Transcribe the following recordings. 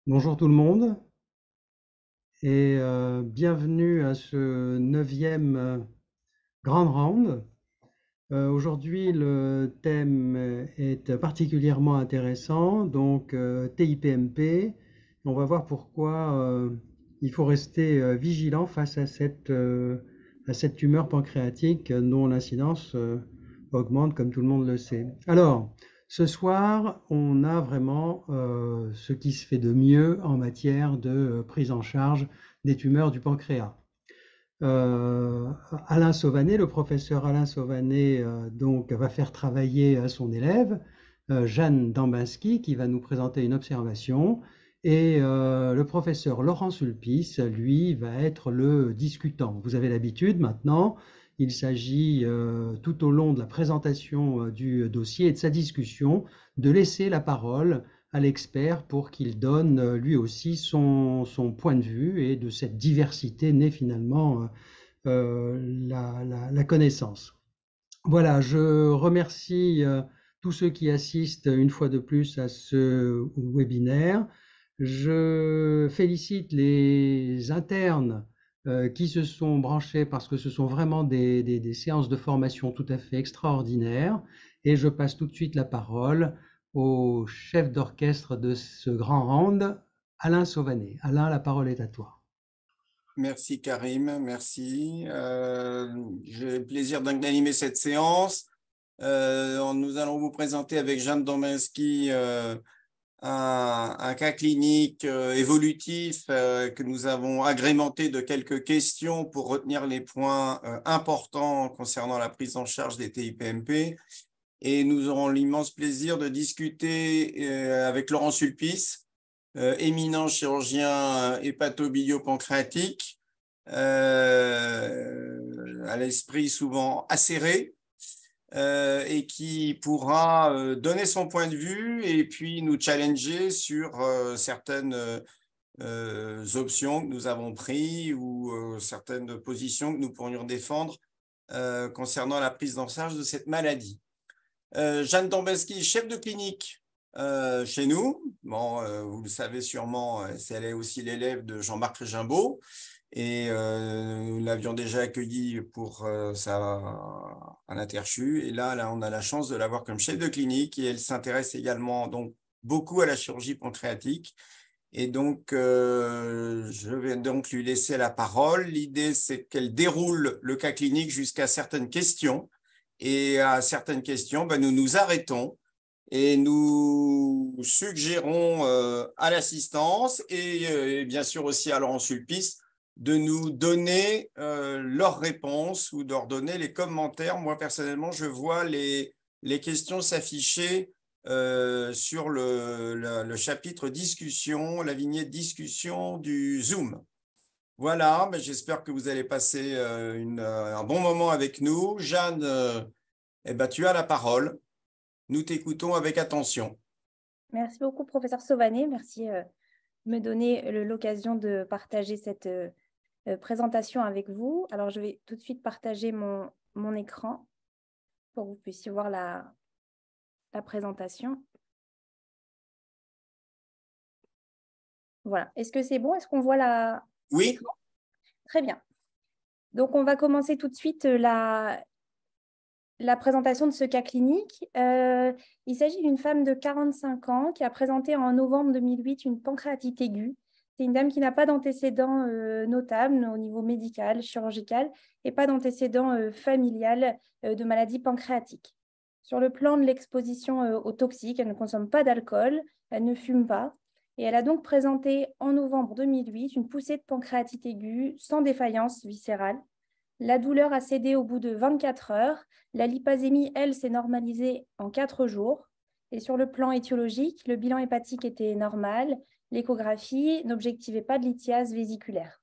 Bonjour tout le monde et bienvenue à ce 9e Grand Round. Aujourd'hui, le thème est particulièrement intéressant, donc TIPMP. On va voir pourquoi il faut rester vigilant face à cette tumeur pancréatique dont l'incidence augmente, comme tout le monde le sait. Alors, ce soir, on a vraiment ce qui se fait de mieux en matière de prise en charge des tumeurs du pancréas. Alain Sauvanet, le professeur Alain Sauvanet, donc, va faire travailler son élève, Jeanne Dambinski, qui va nous présenter une observation, et le professeur Laurent Sulpice, lui, va être le discutant. Vous avez l'habitude maintenant, il s'agit tout au long de la présentation du dossier et de sa discussion de laisser la parole à l'expert pour qu'il donne lui aussi son point de vue, et de cette diversité naît finalement la connaissance. Voilà, je remercie tous ceux qui assistent une fois de plus à ce webinaire. Je félicite les internes qui se sont branchés parce que ce sont vraiment des séances de formation tout à fait extraordinaires. Et je passe tout de suite la parole au chef d'orchestre de ce grand round, Alain Sauvanet. Alain, la parole est à toi. Merci Karim, merci. J'ai le plaisir d'animer cette séance. Nous allons vous présenter avec Jeanne Dominski un cas clinique évolutif que nous avons agrémenté de quelques questions pour retenir les points importants concernant la prise en charge des TIPMP. Et nous aurons l'immense plaisir de discuter avec Laurent Sulpice, éminent chirurgien hépato-bilio-pancréatique, à l'esprit souvent acéré, et qui pourra donner son point de vue et puis nous challenger sur certaines options que nous avons prises ou certaines positions que nous pourrions défendre concernant la prise en charge de cette maladie. Jeanne Dambinski, chef de clinique chez nous. Bon, vous le savez sûrement, elle est aussi l'élève de Jean-Marc Régimbaud. Et nous l'avions déjà accueillie pour à l'Interchu. Et là, on a la chance de l'avoir comme chef de clinique. Et elle s'intéresse également donc, beaucoup à la chirurgie pancréatique. Et donc, je vais donc lui laisser la parole. L'idée, c'est qu'elle déroule le cas clinique jusqu'à certaines questions. Et à certaines questions, nous nous arrêtons et nous suggérons à l'assistance et bien sûr aussi à Laurent Sulpice de nous donner leurs réponses ou de leur donner les commentaires. Moi, personnellement, je vois les questions s'afficher sur le chapitre discussion, la vignette discussion du Zoom. Voilà, j'espère que vous allez passer un bon moment avec nous. Jeanne, tu as la parole. Nous t'écoutons avec attention. Merci beaucoup, professeur Sauvanet. Merci de me donner l'occasion de partager cette présentation avec vous. Alors, je vais tout de suite partager mon écran pour que vous puissiez voir la présentation. Voilà. Est-ce que c'est bon? Est-ce qu'on voit la... Oui. Très bien. Donc, on va commencer tout de suite la présentation de ce cas clinique. Il s'agit d'une femme de 45 ans qui a présenté en novembre 2008 une pancréatite aiguë. C'est une dame qui n'a pas d'antécédents notables au niveau médical, chirurgical, et pas d'antécédents familial de maladie pancréatique. Sur le plan de l'exposition aux toxiques, elle ne consomme pas d'alcool, elle ne fume pas, et elle a donc présenté en novembre 2008 une poussée de pancréatite aiguë sans défaillance viscérale. La douleur a cédé au bout de 24 heures. La lipasémie, elle, s'est normalisée en 4 jours. Et sur le plan étiologique, le bilan hépatique était normal. L'échographie n'objectivait pas de lithiase vésiculaire.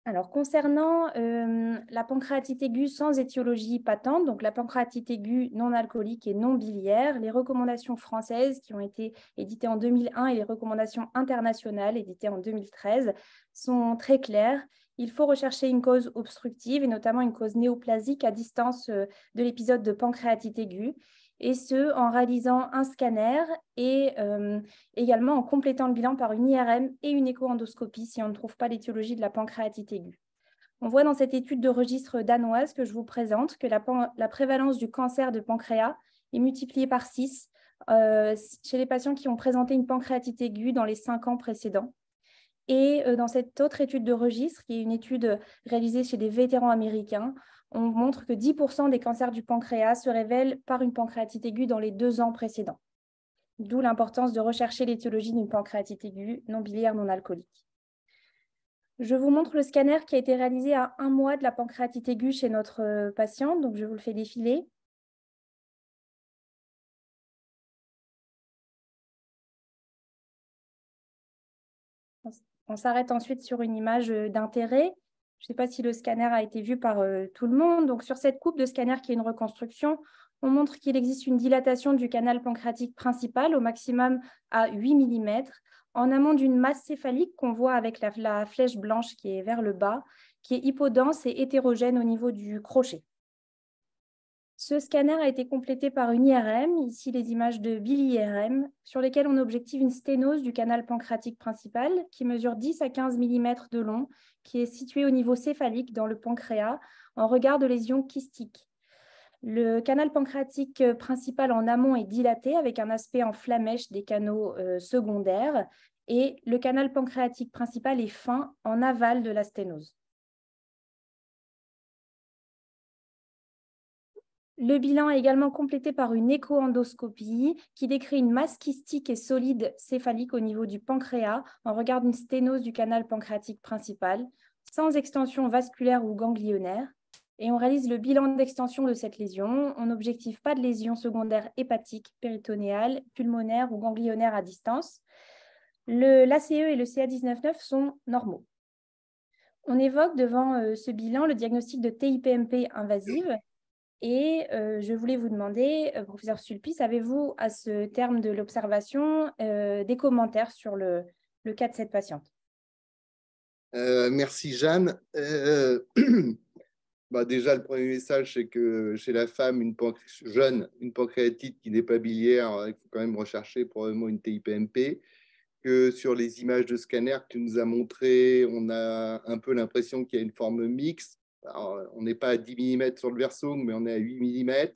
Alors, concernant la pancréatite aiguë sans étiologie patente, donc la pancréatite aiguë non alcoolique et non biliaire, les recommandations françaises qui ont été éditées en 2001 et les recommandations internationales éditées en 2013 sont très claires. Il faut rechercher une cause obstructive et notamment une cause néoplasique à distance de l'épisode de pancréatite aiguë, et ce, en réalisant un scanner et également en complétant le bilan par une IRM et une écho-endoscopie si on ne trouve pas l'étiologie de la pancréatite aiguë. On voit dans cette étude de registre danoise que je vous présente que la prévalence du cancer de pancréas est multipliée par 6 chez les patients qui ont présenté une pancréatite aiguë dans les 5 ans précédents. Et dans cette autre étude de registre, qui est une étude réalisée chez des vétérans américains, on montre que 10% des cancers du pancréas se révèlent par une pancréatite aiguë dans les 2 ans précédents. D'où l'importance de rechercher l'étiologie d'une pancréatite aiguë non biliaire non alcoolique. Je vous montre le scanner qui a été réalisé à 1 mois de la pancréatite aiguë chez notre patiente, donc je vous le fais défiler. On s'arrête ensuite sur une image d'intérêt. Je ne sais pas si le scanner a été vu par tout le monde. Donc, sur cette coupe de scanner qui est une reconstruction, on montre qu'il existe une dilatation du canal pancréatique principal au maximum à 8 mm, en amont d'une masse céphalique qu'on voit avec la flèche blanche qui est vers le bas, qui est hypodense et hétérogène au niveau du crochet. Ce scanner a été complété par une IRM, ici les images de BILI-IRM, sur lesquelles on objective une sténose du canal pancréatique principal qui mesure 10 à 15 mm de long, qui est situé au niveau céphalique dans le pancréas en regard de lésions kystiques. Le canal pancréatique principal en amont est dilaté avec un aspect en flamèche des canaux secondaires et le canal pancréatique principal est fin en aval de la sténose. Le bilan est également complété par une écho-endoscopie qui décrit une masse kystique et solide céphalique au niveau du pancréas en regard d'une sténose du canal pancréatique principal, sans extension vasculaire ou ganglionnaire. Et on réalise le bilan d'extension de cette lésion. On n'objective pas de lésion secondaire hépatique, péritonéale, pulmonaire ou ganglionnaire à distance. L'ACE et le CA19-9 sont normaux. On évoque devant ce bilan le diagnostic de TIPMP invasive. Et je voulais vous demander, professeur Sulpice, avez-vous à ce terme de l'observation des commentaires sur le cas de cette patiente? Merci Jeanne. Déjà, le premier message, c'est que chez la femme jeune, une pancréatite qui n'est pas biliaire, il faut quand même rechercher probablement une TIPMP. Que sur les images de scanner que tu nous as montrées, on a un peu l'impression qu'il y a une forme mixte. Alors, on n'est pas à 10 mm sur le versung, mais on est à 8 mm.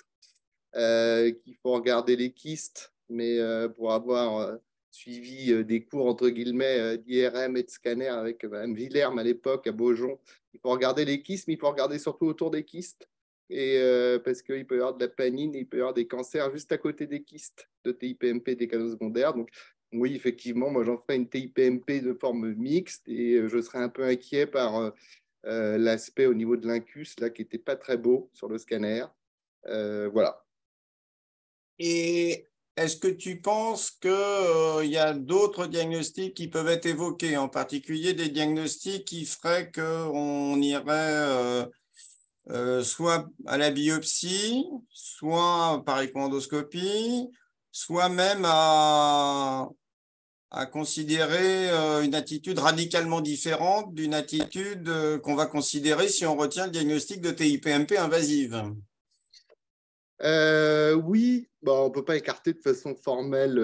Qu'il faut regarder les kystes, mais pour avoir suivi des cours entre guillemets d'IRM et de scanner avec Mme Villerme à l'époque à Beaujon, il faut regarder les kystes, mais il faut regarder surtout autour des kystes. Et parce qu'il peut y avoir de la panine, il peut y avoir des cancers juste à côté des kystes de TIPMP des canaux secondaires. Donc, oui, effectivement, moi j'en ferai une TIPMP de forme mixte et je serais un peu inquiet par l'aspect au niveau de l'incus là qui n'était pas très beau sur le scanner. Voilà. Et est-ce que tu penses qu'il y a d'autres diagnostics qui peuvent être évoqués, en particulier des diagnostics qui feraient qu'on irait soit à la biopsie, soit par écho-endoscopie, soit même à considérer une attitude radicalement différente d'une attitude qu'on va considérer si on retient le diagnostic de TIPMP invasive? Oui, on ne peut pas écarter de façon formelle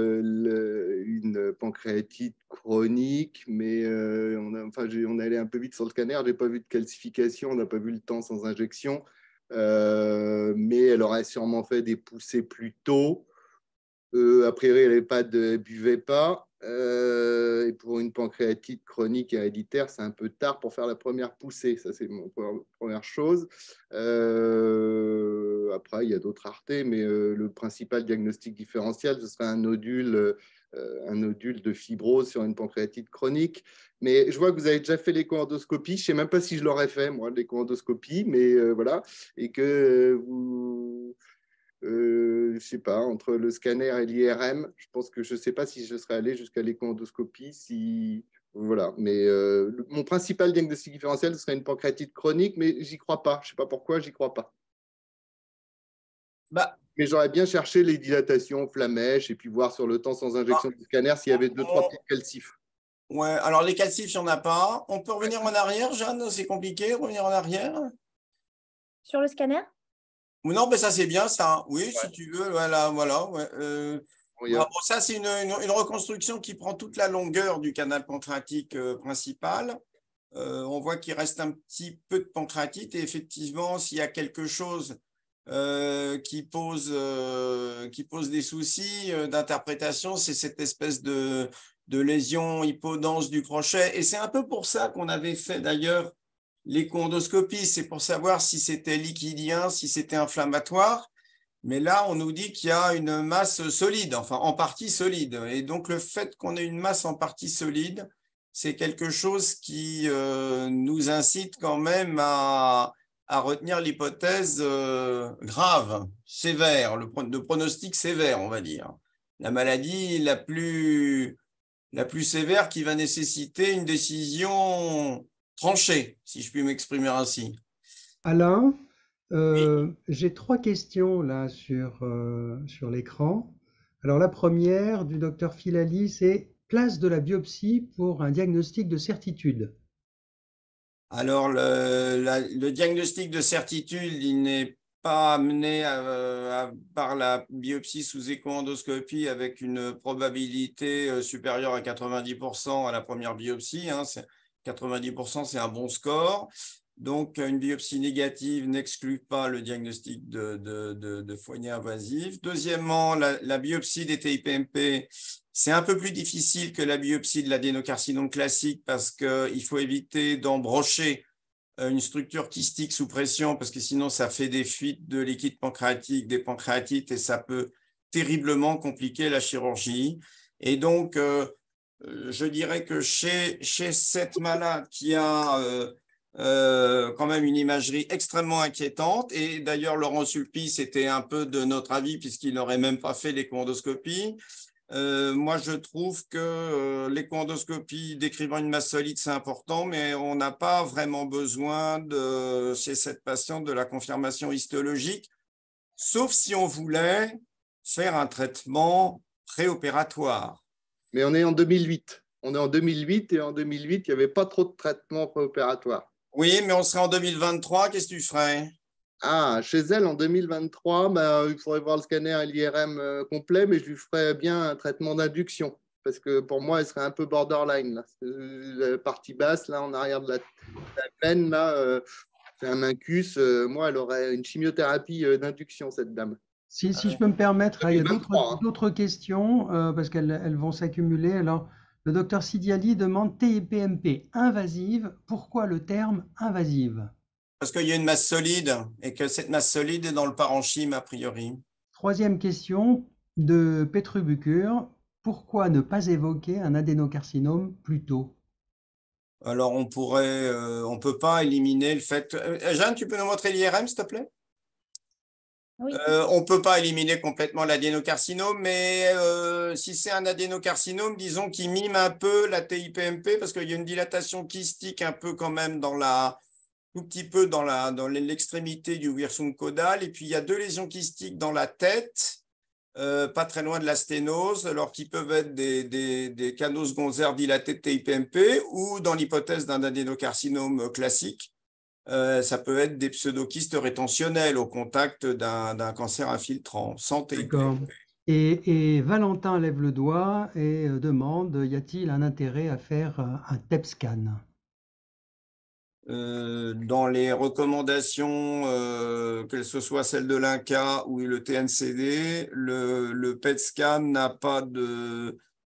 une pancréatite chronique, mais on est allé un peu vite sur le scanner, je n'ai pas vu de calcification, on n'a pas vu le temps sans injection, mais elle aurait sûrement fait des poussées plus tôt. A priori, elle buvait pas. Et pour une pancréatite chronique héréditaire, c'est un peu tard pour faire la première poussée. Ça, c'est mon première chose. Après, il y a d'autres raretés, mais le principal diagnostic différentiel, ce serait un nodule de fibrose sur une pancréatite chronique. Mais je vois que vous avez déjà fait l'écho-endoscopie. Je ne sais même pas si je l'aurais fait, moi, l'écho-endoscopie, mais voilà. Et que vous... je ne sais pas, entre le scanner et l'IRM, je pense que je ne sais pas si je serais allé jusqu'à l'écho-endoscopie si Voilà. Mais mon principal diagnostic différentiel serait une pancréatite chronique, mais j'y crois pas. Je ne sais pas pourquoi, j'y crois pas. Bah, Mais j'aurais bien cherché les dilatations, flamèches, et puis voir sur le temps sans injection de scanner s'il y avait 2-3 petits calcifs. ouais, alors les calcifs, il n'y en a pas. On peut revenir en arrière, Jeanne? C'est compliqué, revenir en arrière? Sur le scanner? Ou non, mais ça c'est bien ça. Oui, Ouais. si tu veux, voilà, voilà. Ouais. Bon, Bravo. Ça, c'est une reconstruction qui prend toute la longueur du canal pancréatique principal. On voit qu'il reste un petit peu de pancréatite et effectivement, s'il y a quelque chose qui pose des soucis d'interprétation, c'est cette espèce de lésion hypodense du crochet. Et c'est un peu pour ça qu'on avait fait d'ailleurs l'écho-endoscopie, c'est pour savoir si c'était liquidien, si c'était inflammatoire. Mais là, on nous dit qu'il y a une masse solide, enfin en partie solide. Et donc, le fait qu'on ait une masse en partie solide, c'est quelque chose qui nous incite quand même à retenir l'hypothèse grave, sévère, de pronostic sévère, on va dire. La maladie la plus sévère qui va nécessiter une décision tranchée, si je puis m'exprimer ainsi. Alain, Oui. j'ai 3 questions là sur l'écran. Alors la première du docteur Filali, c'est place de la biopsie pour un diagnostic de certitude. Alors, le diagnostic de certitude, il n'est pas amené par la biopsie sous écho-endoscopie avec une probabilité supérieure à 90% à la première biopsie. 90%, c'est un bon score. Donc, une biopsie négative n'exclut pas le diagnostic de foyer invasif. Deuxièmement, la biopsie des TIPMP, c'est un peu plus difficile que la biopsie de l'adénocarcinome classique parce qu'il faut éviter d'embrocher une structure kystique sous pression parce que sinon, ça fait des fuites de liquide pancréatique, des pancréatites et ça peut terriblement compliquer la chirurgie. Et donc, je dirais que chez cette malade qui a quand même une imagerie extrêmement inquiétante, et d'ailleurs Laurent Sulpice était un peu de notre avis puisqu'il n'aurait même pas fait l'écho-endoscopie. Moi, je trouve que l'écho-endoscopie décrivant une masse solide, c'est important, mais on n'a pas vraiment besoin chez cette patiente de la confirmation histologique, sauf si on voulait faire un traitement préopératoire. Mais on est en 2008. On est en 2008 et en 2008, il n'y avait pas trop de traitements préopératoires. Oui, mais on serait en 2023, qu'est-ce que tu ferais? Ah, chez elle, en 2023, il faudrait voir le scanner et l'IRM complet, mais je lui ferais bien un traitement d'induction. Parce que pour moi, elle serait un peu borderline. Là. La partie basse, là, en arrière de la veine, là, c'est un incus. Moi, elle aurait une chimiothérapie d'induction, cette dame. Si je peux me permettre, il y a 2023, hein. d'autres questions parce qu'elles vont s'accumuler. Alors, le docteur Sidiali demande TIPMP invasive. Pourquoi le terme invasive? Parce qu'il y a une masse solide et que cette masse solide est dans le parenchyme a priori. Troisième question de Petrubucure. Pourquoi ne pas évoquer un adénocarcinome plus tôt? Alors on peut pas éliminer le fait. Jeanne, tu peux nous montrer l'IRM, s'il te plaît? Oui. On peut pas éliminer complètement l'adénocarcinome, mais si c'est un adénocarcinome, disons qu'il mime un peu la TIPMP parce qu'il y a une dilatation kystique un peu quand même tout petit peu dans l'extrémité du wirsung caudal, et puis il y a 2 lésions kystiques dans la tête, pas très loin de la sténose, alors qui peuvent être des canaux secondaires dilatés de TIPMP ou dans l'hypothèse d'un adénocarcinome classique, ça peut être des pseudokystes rétentionnels au contact d'un cancer infiltrant sans TIPMP. D'accord. Et Valentin lève le doigt et demande, y a-t-il un intérêt à faire un TEP scan? Dans les recommandations, que ce soit celle de l'INCA ou le TNCD, le PET scan n'a pas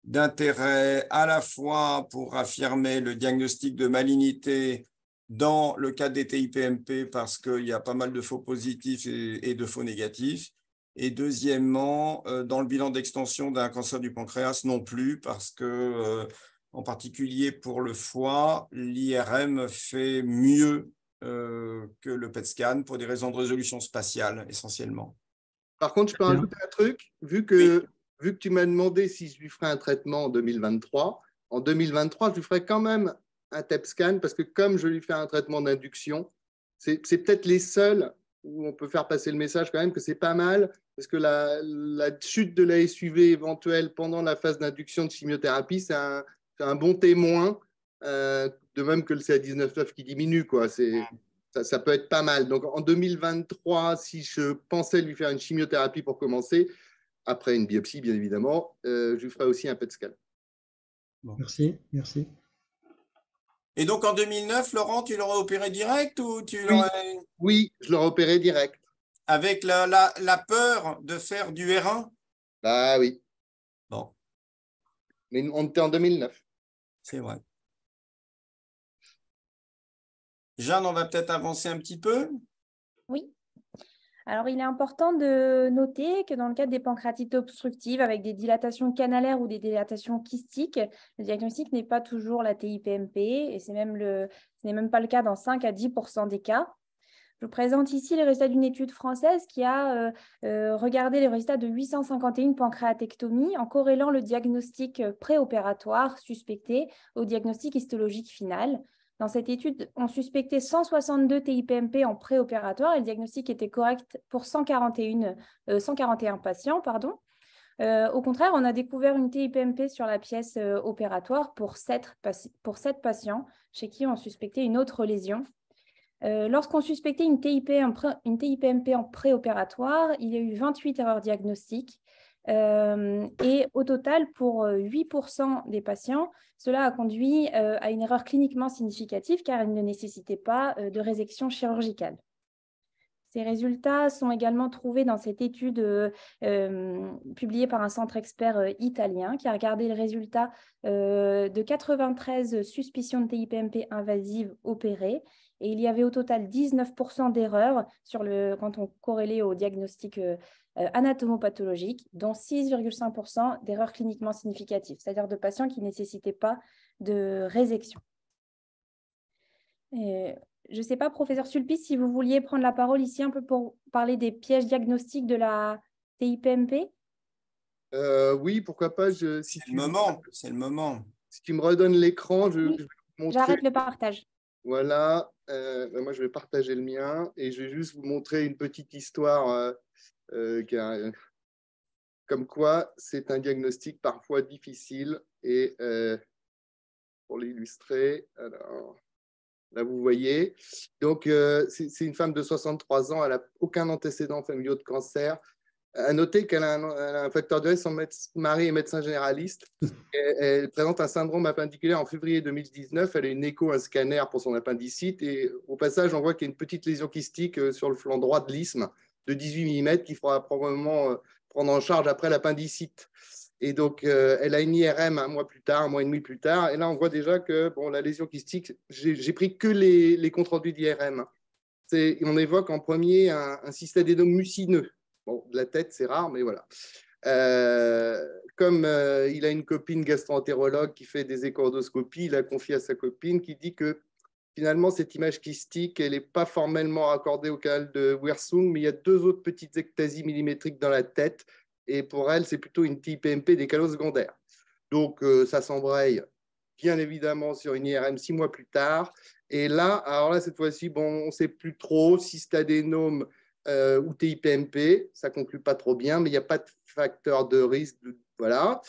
d'intérêt à la fois pour affirmer le diagnostic de malignité dans le cas des TIPMP parce qu'il y a pas mal de faux positifs et de faux négatifs. Et deuxièmement, dans le bilan d'extension d'un cancer du pancréas non plus parce que en particulier pour le foie, l'IRM fait mieux que le PET scan pour des raisons de résolution spatiale essentiellement. Par contre, je peux rajouter un truc, vu que tu m'as demandé si je lui ferais un traitement en 2023, En 2023, je lui ferai quand même un TEP scan parce que comme je lui fais un traitement d'induction, c'est peut-être les seuls où on peut faire passer le message quand même que c'est pas mal parce que la chute de la SUV éventuelle pendant la phase d'induction de chimiothérapie, c'est un bon témoin, de même que le CA19-9 qui diminue, quoi. Ça peut être pas mal. Donc en 2023, si je pensais lui faire une chimiothérapie pour commencer, après une biopsie, bien évidemment, je lui ferai aussi un PET scan. Bon. Merci, merci. Et donc en 2009, Laurent, tu l'aurais opéré direct ou tu Oui, l'aurais oui, je l'aurais opéré direct. avec la peur de faire du R1? Bah oui, Bon, mais on était en 2009. c'est vrai. Jeanne, on va peut-être avancer un petit peu. Oui. Alors, il est important de noter que dans le cadre des pancréatites obstructives avec des dilatations canalaires ou des dilatations kystiques, le diagnostic n'est pas toujours la TIPMP et ce n'est même pas le cas dans 5 à 10% des cas. Je vous présente ici les résultats d'une étude française qui a regardé les résultats de 851 pancréatectomies en corrélant le diagnostic préopératoire suspecté au diagnostic histologique final. Dans cette étude, on suspectait 162 TIPMP en préopératoire et le diagnostic était correct pour 141 patients. Au contraire, on a découvert une TIPMP sur la pièce opératoire pour 7 patients chez qui on suspectait une autre lésion. Lorsqu'on suspectait une TIPMP en préopératoire, il y a eu 28 erreurs diagnostiques. Et au total, pour 8% des patients, cela a conduit à une erreur cliniquement significative car elle ne nécessitait pas de résection chirurgicale. Ces résultats sont également trouvés dans cette étude publiée par un centre expert italien qui a regardé le résultat de 93 suspicions de TIPMP invasives opérées. Et il y avait au total 19% d'erreurs quand on corrélait au diagnostic anatomopathologique, dont 6,5% d'erreurs cliniquement significatives, c'est-à-dire de patients qui ne nécessitaient pas de résection. Je ne sais pas, professeur Sulpice, si vous vouliez prendre la parole ici un peu pour parler des pièges diagnostiques de la TIPMP. Oui, pourquoi pas. C'est le moment, c'est le moment. Si tu me redonnes l'écran, je vais vous montrer. J'arrête le partage. Voilà, moi je vais partager le mien et je vais juste vous montrer une petite histoire comme quoi c'est un diagnostic parfois difficile. Et pour l'illustrer, alors là vous voyez, donc c'est une femme de 63 ans, elle n'a aucun antécédent familial de cancer. À noter qu'elle a un facteur de risque, son mari est médecin généraliste. Elle présente un syndrome appendiculaire en février 2019. Elle a une écho, un scanner pour son appendicite. Et au passage, on voit qu'il y a une petite lésion kystique sur le flanc droit de l'isthme de 18 mm qu'il faudra probablement prendre en charge après l'appendicite. Et donc, elle a une IRM un mois plus tard, un mois et demi plus tard. Et là, on voit déjà que bon, la lésion kystique, j'ai pris que les comptes rendus d'IRM. On évoque en premier un cystadénome mucineux. Bon, de la tête, c'est rare, mais voilà. Comme il a une copine gastro-entérologue qui fait des échoendoscopies, il a confié à sa copine qui dit que finalement, cette image kystique, elle n'est pas formellement raccordée au canal de Wirsung, mais il y a 2 autres petites ectasies millimétriques dans la tête. Et pour elle, c'est plutôt une TIPMP des canaux secondaires. Donc, ça s'embraye bien évidemment sur une IRM 6 mois plus tard. Et là, alors là, cette fois-ci, bon, on ne sait plus trop si cystadénome ou TIPMP, ça ne conclut pas trop bien, mais il n'y a pas de facteur de risque. Voilà.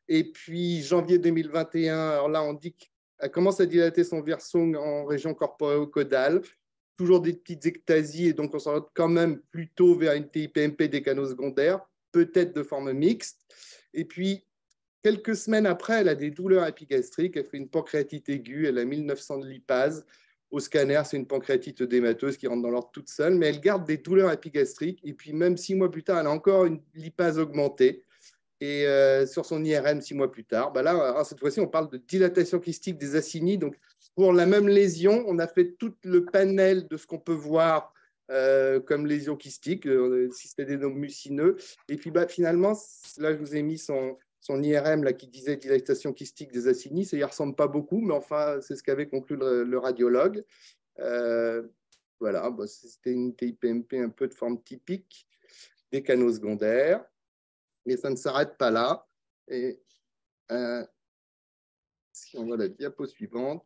Et puis, janvier 2021, alors là, on dit qu'elle commence à dilater son Wirsung en région corporeo-caudale. Toujours des petites ectasies, et donc on s'oriente quand même plutôt vers une TIPMP des canaux secondaires, peut-être de forme mixte. Et puis, quelques semaines après, elle a des douleurs épigastriques, elle fait une pancréatite aiguë, elle a 1900 de lipase. Au scanner, c'est une pancréatite œdémateuse qui rentre dans l'ordre toute seule, mais elle garde des douleurs épigastriques. Et puis, même 6 mois plus tard, elle a encore une lipase augmentée. Et sur son IRM 6 mois plus tard, bah là, cette fois-ci, on parle de dilatation kystique des acinis. Donc, pour la même lésion, on a fait tout le panel de ce qu'on peut voir comme lésion kystique, cystadénome mucineux. Et puis, bah, finalement, là, je vous ai mis son IRM là, qui disait dilatation kystique des acinis. Ça y ressemble pas beaucoup, mais enfin, c'est ce qu'avait conclu le radiologue. Voilà, bah, c'était une TIPMP un peu de forme typique des canaux secondaires. Mais ça ne s'arrête pas là. Et Si on voit la diapo suivante,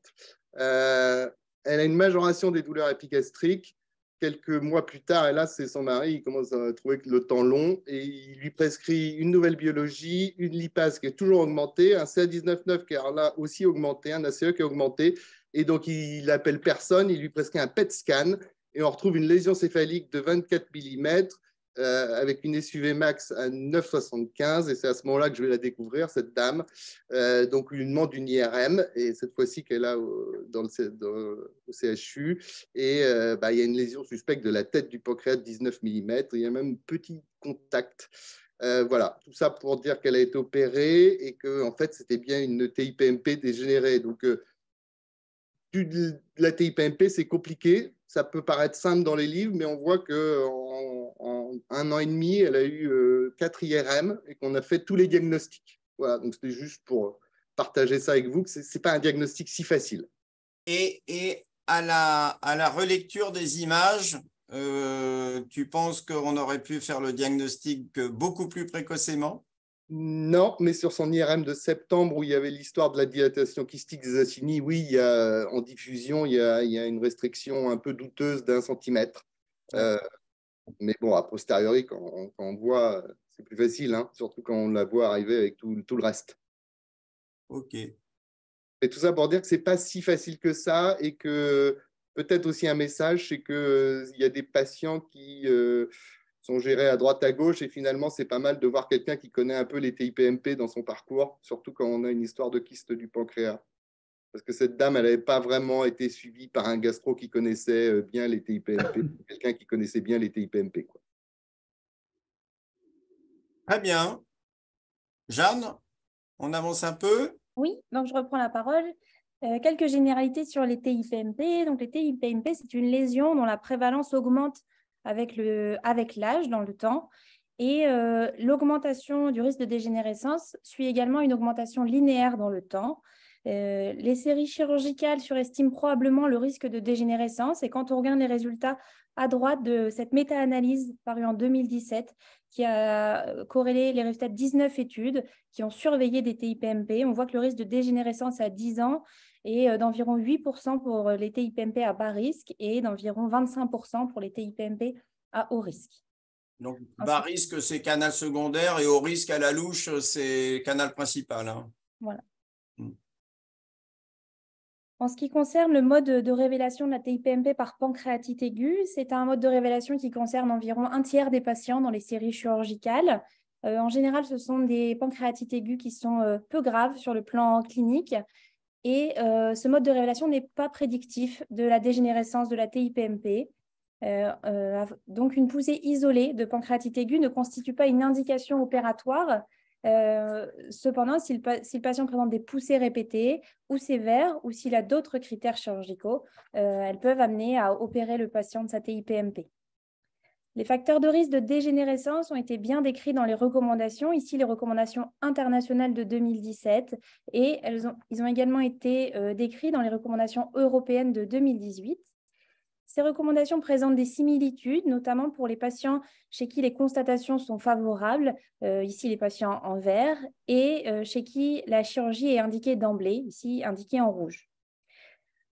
elle a une majoration des douleurs épigastriques. Quelques mois plus tard, et là, c'est son mari, il commence à trouver le temps long et il lui prescrit une nouvelle biologie, une lipase qui est toujours augmentée, un CA19-9 qui est là aussi augmenté, un ACE qui est augmenté. Et donc, il appelle personne, il lui prescrit un PET scan et on retrouve une lésion céphalique de 24 mm avec une SUV max à 9,75 et c'est à ce moment-là que je vais la découvrir, cette dame. Donc, il lui demande une IRM et cette fois-ci qu'elle a au CHU et il y a une lésion suspecte de la tête du pancréas de 19 mm. Il y a même un petit contact. Voilà, tout ça pour dire qu'elle a été opérée et que en fait, c'était bien une TIPMP dégénérée. Donc, la TIPMP, c'est compliqué. Ça peut paraître simple dans les livres, mais on voit qu'en 1 an et demi, elle a eu 4 IRM et qu'on a fait tous les diagnostics. Voilà, donc c'était juste pour partager ça avec vous, que ce n'est pas un diagnostic si facile. Et à la relecture des images, tu penses qu'on aurait pu faire le diagnostic beaucoup plus précocement? Non, mais sur son IRM de septembre où il y avait l'histoire de la dilatation kystique des acinis, oui, il y a, en diffusion, il y a une restriction un peu douteuse d'1 centimètre. Mais bon, a posteriori, quand on voit, c'est plus facile, hein, surtout quand on la voit arriver avec tout le reste. Ok. Et tout ça pour dire que ce n'est pas si facile que ça et que peut-être aussi un message, c'est qu'il y a des patients qui sont gérés à droite, à gauche et finalement, c'est pas mal de voir quelqu'un qui connaît un peu les TIPMP dans son parcours, surtout quand on a une histoire de kyste du pancréas. Parce que cette dame, elle n'avait pas vraiment été suivie par un gastro qui connaissait bien les TIPMP, quelqu'un qui connaissait bien les TIPMP, quoi. Très bien. Jeanne, on avance un peu? Oui, donc je reprends la parole. Quelques généralités sur les TIPMP. Donc, les TIPMP, c'est une lésion dont la prévalence augmente avec l'âge dans le temps. Et l'augmentation du risque de dégénérescence suit également une augmentation linéaire dans le temps. Les séries chirurgicales surestiment probablement le risque de dégénérescence. Et quand on regarde les résultats à droite de cette méta-analyse parue en 2017, qui a corrélé les résultats de 19 études qui ont surveillé des TIPMP, on voit que le risque de dégénérescence à 10 ans est d'environ 8% pour les TIPMP à bas risque et d'environ 25% pour les TIPMP à haut risque. Donc, bas risque, c'est canal secondaire et haut risque à la louche, c'est canal principal. Hein. Voilà. En ce qui concerne le mode de révélation de la TIPMP par pancréatite aiguë, c'est un mode de révélation qui concerne environ un tiers des patients dans les séries chirurgicales. En général, ce sont des pancréatites aiguës qui sont peu graves sur le plan clinique. Et ce mode de révélation n'est pas prédictif de la dégénérescence de la TIPMP. Donc, une poussée isolée de pancréatite aiguë ne constitue pas une indication opératoire. Cependant, si le patient présente des poussées répétées ou sévères ou s'il a d'autres critères chirurgicaux, elles peuvent amener à opérer le patient de sa TIPMP. Les facteurs de risque de dégénérescence ont été bien décrits dans les recommandations, ici les recommandations internationales de 2017, et ils ont également été décrits dans les recommandations européennes de 2018. Ces recommandations présentent des similitudes, notamment pour les patients chez qui les constatations sont favorables, ici les patients en vert, et chez qui la chirurgie est indiquée d'emblée, ici indiquée en rouge.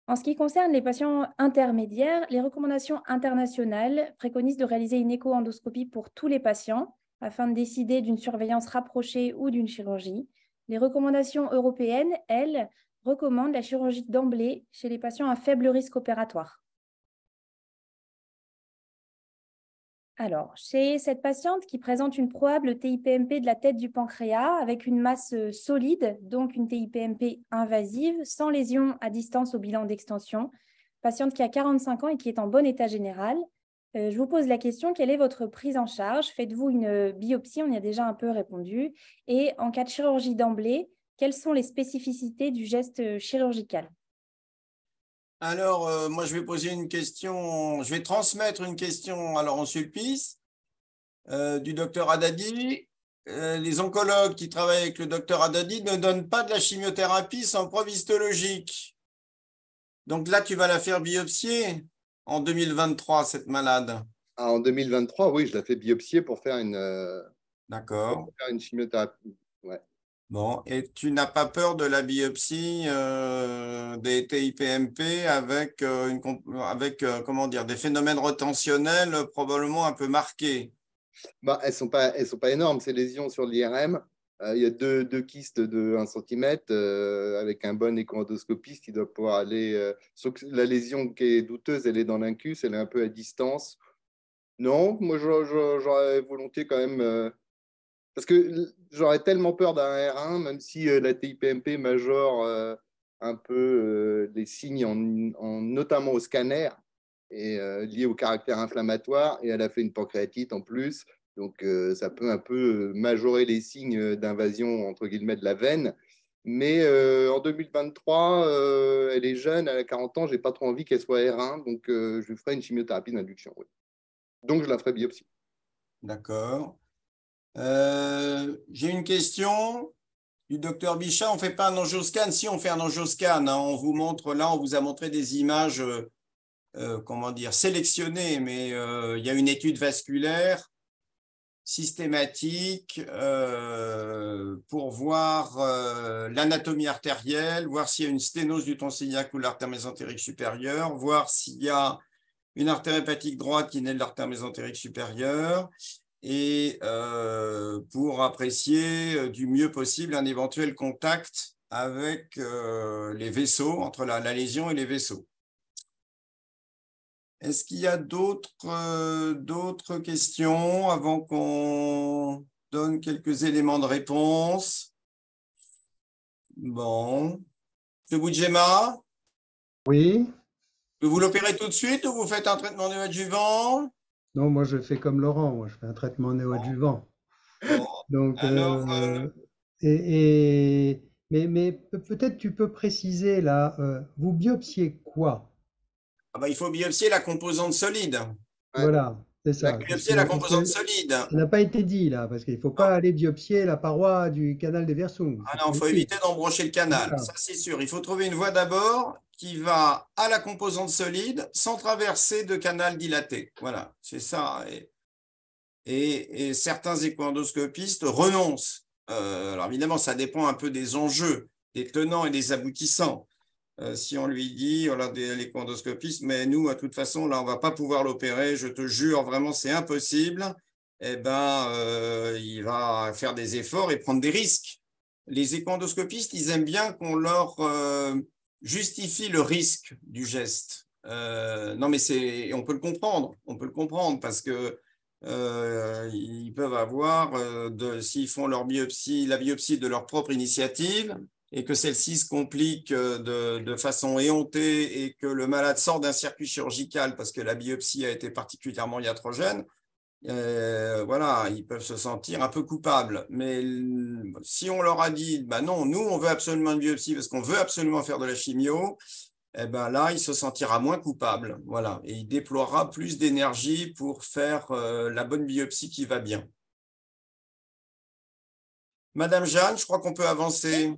En ce qui concerne les patients intermédiaires, les recommandations internationales préconisent de réaliser une écho-endoscopie pour tous les patients afin de décider d'une surveillance rapprochée ou d'une chirurgie. Les recommandations européennes, elles, recommandent la chirurgie d'emblée chez les patients à faible risque opératoire. Alors, chez cette patiente qui présente une probable TIPMP de la tête du pancréas avec une masse solide, donc une TIPMP invasive, sans lésion à distance au bilan d'extension, patiente qui a 45 ans et qui est en bon état général, je vous pose la question, quelle est votre prise en charge? Faites-vous une biopsie? On y a déjà un peu répondu. Et en cas de chirurgie d'emblée, quelles sont les spécificités du geste chirurgical? Alors, moi, je vais poser une question, je vais transmettre une question à Laurent Sulpice du docteur Haddadi. Les oncologues qui travaillent avec le docteur Haddadi ne donnent pas de la chimiothérapie sans preuve histologique. Donc là, tu vas la faire biopsier en 2023, cette malade. Ah, en 2023, oui, je la fais biopsier pour faire une, D'accord. chimiothérapie. Ouais. Bon, et tu n'as pas peur de la biopsie des TIPMP avec, comment dire, des phénomènes retentionnels probablement un peu marqués? Bah, elles sont pas énormes, ces lésions sur l'IRM. Il y a deux kystes de 1 cm avec un bon écho-endoscopiste qui doit pouvoir aller. Sauf que la lésion qui est douteuse, elle est dans l'incus, elle est un peu à distance. Non, moi j'aurais volontiers quand même. Parce que j'aurais tellement peur d'un R1, même si la TIPMP majore un peu les signes, notamment au scanner, et lié au caractère inflammatoire, et elle a fait une pancréatite en plus. Donc, ça peut un peu majorer les signes d'invasion, entre guillemets, de la veine. Mais en 2023, elle est jeune, elle a 40 ans, j'ai pas trop envie qu'elle soit R1, donc je lui ferai une chimiothérapie d'induction. Oui. Donc, je la ferai biopsie. D'accord. J'ai une question du docteur Bichat. On ne fait pas un angioscan? Si, on fait un angioscan, hein. On vous montre là, on vous a montré des images, comment dire, sélectionnées, mais il y a une étude vasculaire systématique pour voir l'anatomie artérielle, voir s'il y a une sténose du tonsiliaque ou de l'artère mésentérique supérieure, voir s'il y a une artère hépatique droite qui naît de l'artère mésentérique supérieure, et pour apprécier du mieux possible un éventuel contact avec les vaisseaux, entre la lésion et les vaisseaux. Est-ce qu'il y a d'autres questions avant qu'on donne quelques éléments de réponse? Bon. M. Boudjema, Oui. vous l'opérez tout de suite ou vous faites un traitement néoadjuvant? Non, moi je fais comme Laurent, moi je fais un traitement néoadjuvant. Bon. Donc, Alors, mais peut-être tu peux préciser là, vous biopsiez quoi? il faut biopsier la composante solide. Ouais. Voilà, c'est La ça. biopsier la composante solide. Ça n'a pas été dit là, parce qu'il ne faut Non. pas aller biopsier la paroi du canal des Versums. Ah non, il faut éviter d'embrocher le canal. Voilà. Ça, c'est sûr. Il faut trouver une voie d'abord qui va à la composante solide sans traverser de canal dilaté. Voilà, c'est ça. Et certains écho-endoscopistes renoncent. Alors évidemment, ça dépend un peu des enjeux, des tenants et des aboutissants. Si on lui dit, on a l'écho-endoscopiste, mais nous, de toute façon, là, on ne va pas pouvoir l'opérer, je te jure, vraiment, c'est impossible, eh ben, il va faire des efforts et prendre des risques. Les écho-endoscopistes, ils aiment bien qu'on leur justifie le risque du geste. Non, mais on peut le comprendre parce que ils peuvent avoir, s'ils font leur biopsie, la biopsie de leur propre initiative, et que celle-ci se complique de façon éhontée et que le malade sort d'un circuit chirurgical parce que la biopsie a été particulièrement iatrogène, voilà, ils peuvent se sentir un peu coupables. Mais si on leur a dit, bah non, nous, on veut absolument une biopsie parce qu'on veut absolument faire de la chimio, eh ben là, il se sentira moins coupable. Voilà, et il déploiera plus d'énergie pour faire la bonne biopsie qui va bien. Madame Jeanne, je crois qu'on peut avancer.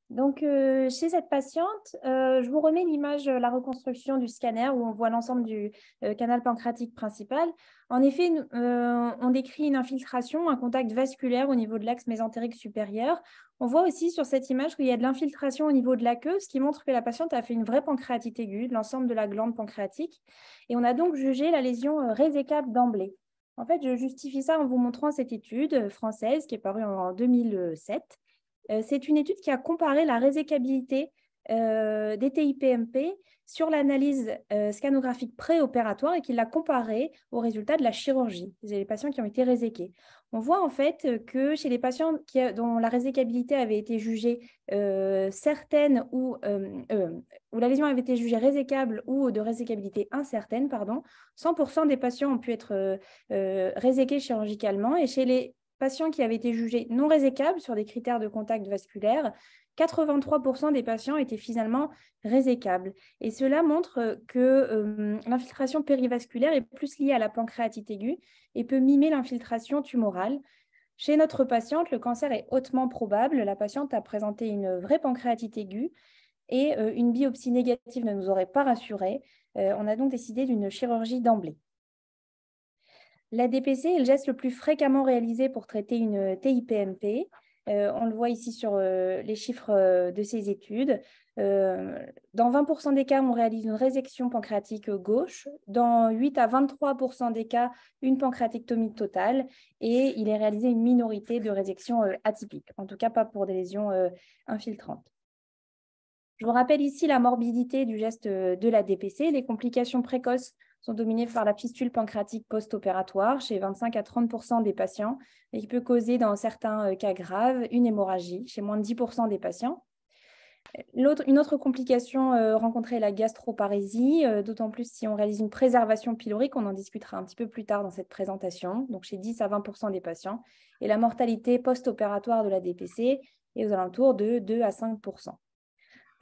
Donc, chez cette patiente, je vous remets l'image, la reconstruction du scanner où on voit l'ensemble du canal pancréatique principal. En effet, on décrit une infiltration, un contact vasculaire au niveau de l'axe mésentérique supérieur. On voit aussi sur cette image qu'il y a de l'infiltration au niveau de la queue, ce qui montre que la patiente a fait une vraie pancréatite aiguë de l'ensemble de la glande pancréatique. Et on a donc jugé la lésion résécable d'emblée. En fait, je justifie ça en vous montrant cette étude française qui est parue en 2007. C'est une étude qui a comparé la résécabilité des TIPMP sur l'analyse scanographique préopératoire et qui l'a comparée aux résultats de la chirurgie, les patients qui ont été réséqués. On voit en fait que chez les patients dont la résécabilité avait été jugée certaine ou la lésion avait été jugée résécable ou de résécabilité incertaine, 100% des patients ont pu être réséqués chirurgicalement, et chez les patients qui avaient été jugés non résécables sur des critères de contact vasculaire, 83% des patients étaient finalement résécables. Et cela montre que l'infiltration périvasculaire est plus liée à la pancréatite aiguë et peut mimer l'infiltration tumorale. Chez notre patiente, le cancer est hautement probable. La patiente a présenté une vraie pancréatite aiguë et une biopsie négative ne nous aurait pas rassurés. On a donc décidé d'une chirurgie d'emblée. La DPC est le geste le plus fréquemment réalisé pour traiter une TIPMP. On le voit ici sur les chiffres de ces études. Dans 20% des cas, on réalise une résection pancréatique gauche. Dans 8 à 23% des cas, une pancréatectomie totale. Et il est réalisé une minorité de résections atypiques, en tout cas pas pour des lésions infiltrantes. Je vous rappelle ici la morbidité du geste de la DPC. Les complications précoces sont dominées par la fistule pancréatique post-opératoire chez 25 à 30% des patients et qui peut causer dans certains cas graves une hémorragie chez moins de 10% des patients. Une autre complication rencontrée est la gastroparésie, d'autant plus si on réalise une préservation pylorique, on en discutera un petit peu plus tard dans cette présentation, donc chez 10 à 20% des patients. Et la mortalité post-opératoire de la DPC est aux alentours de 2 à 5%.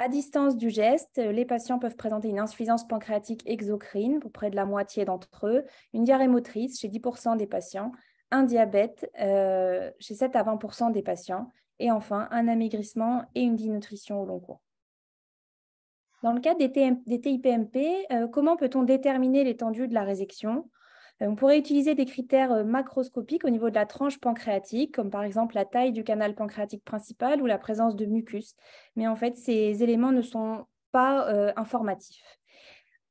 À distance du geste, les patients peuvent présenter une insuffisance pancréatique exocrine pour près de la moitié d'entre eux, une diarrhée motrice chez 10% des patients, un diabète chez 7 à 20% des patients, et enfin un amaigrissement et une dénutrition au long cours. Dans le cadre des TIPMP, comment peut-on déterminer l'étendue de la résection ? On pourrait utiliser des critères macroscopiques au niveau de la tranche pancréatique, comme par exemple la taille du canal pancréatique principal ou la présence de mucus. Mais en fait, ces éléments ne sont pas informatifs.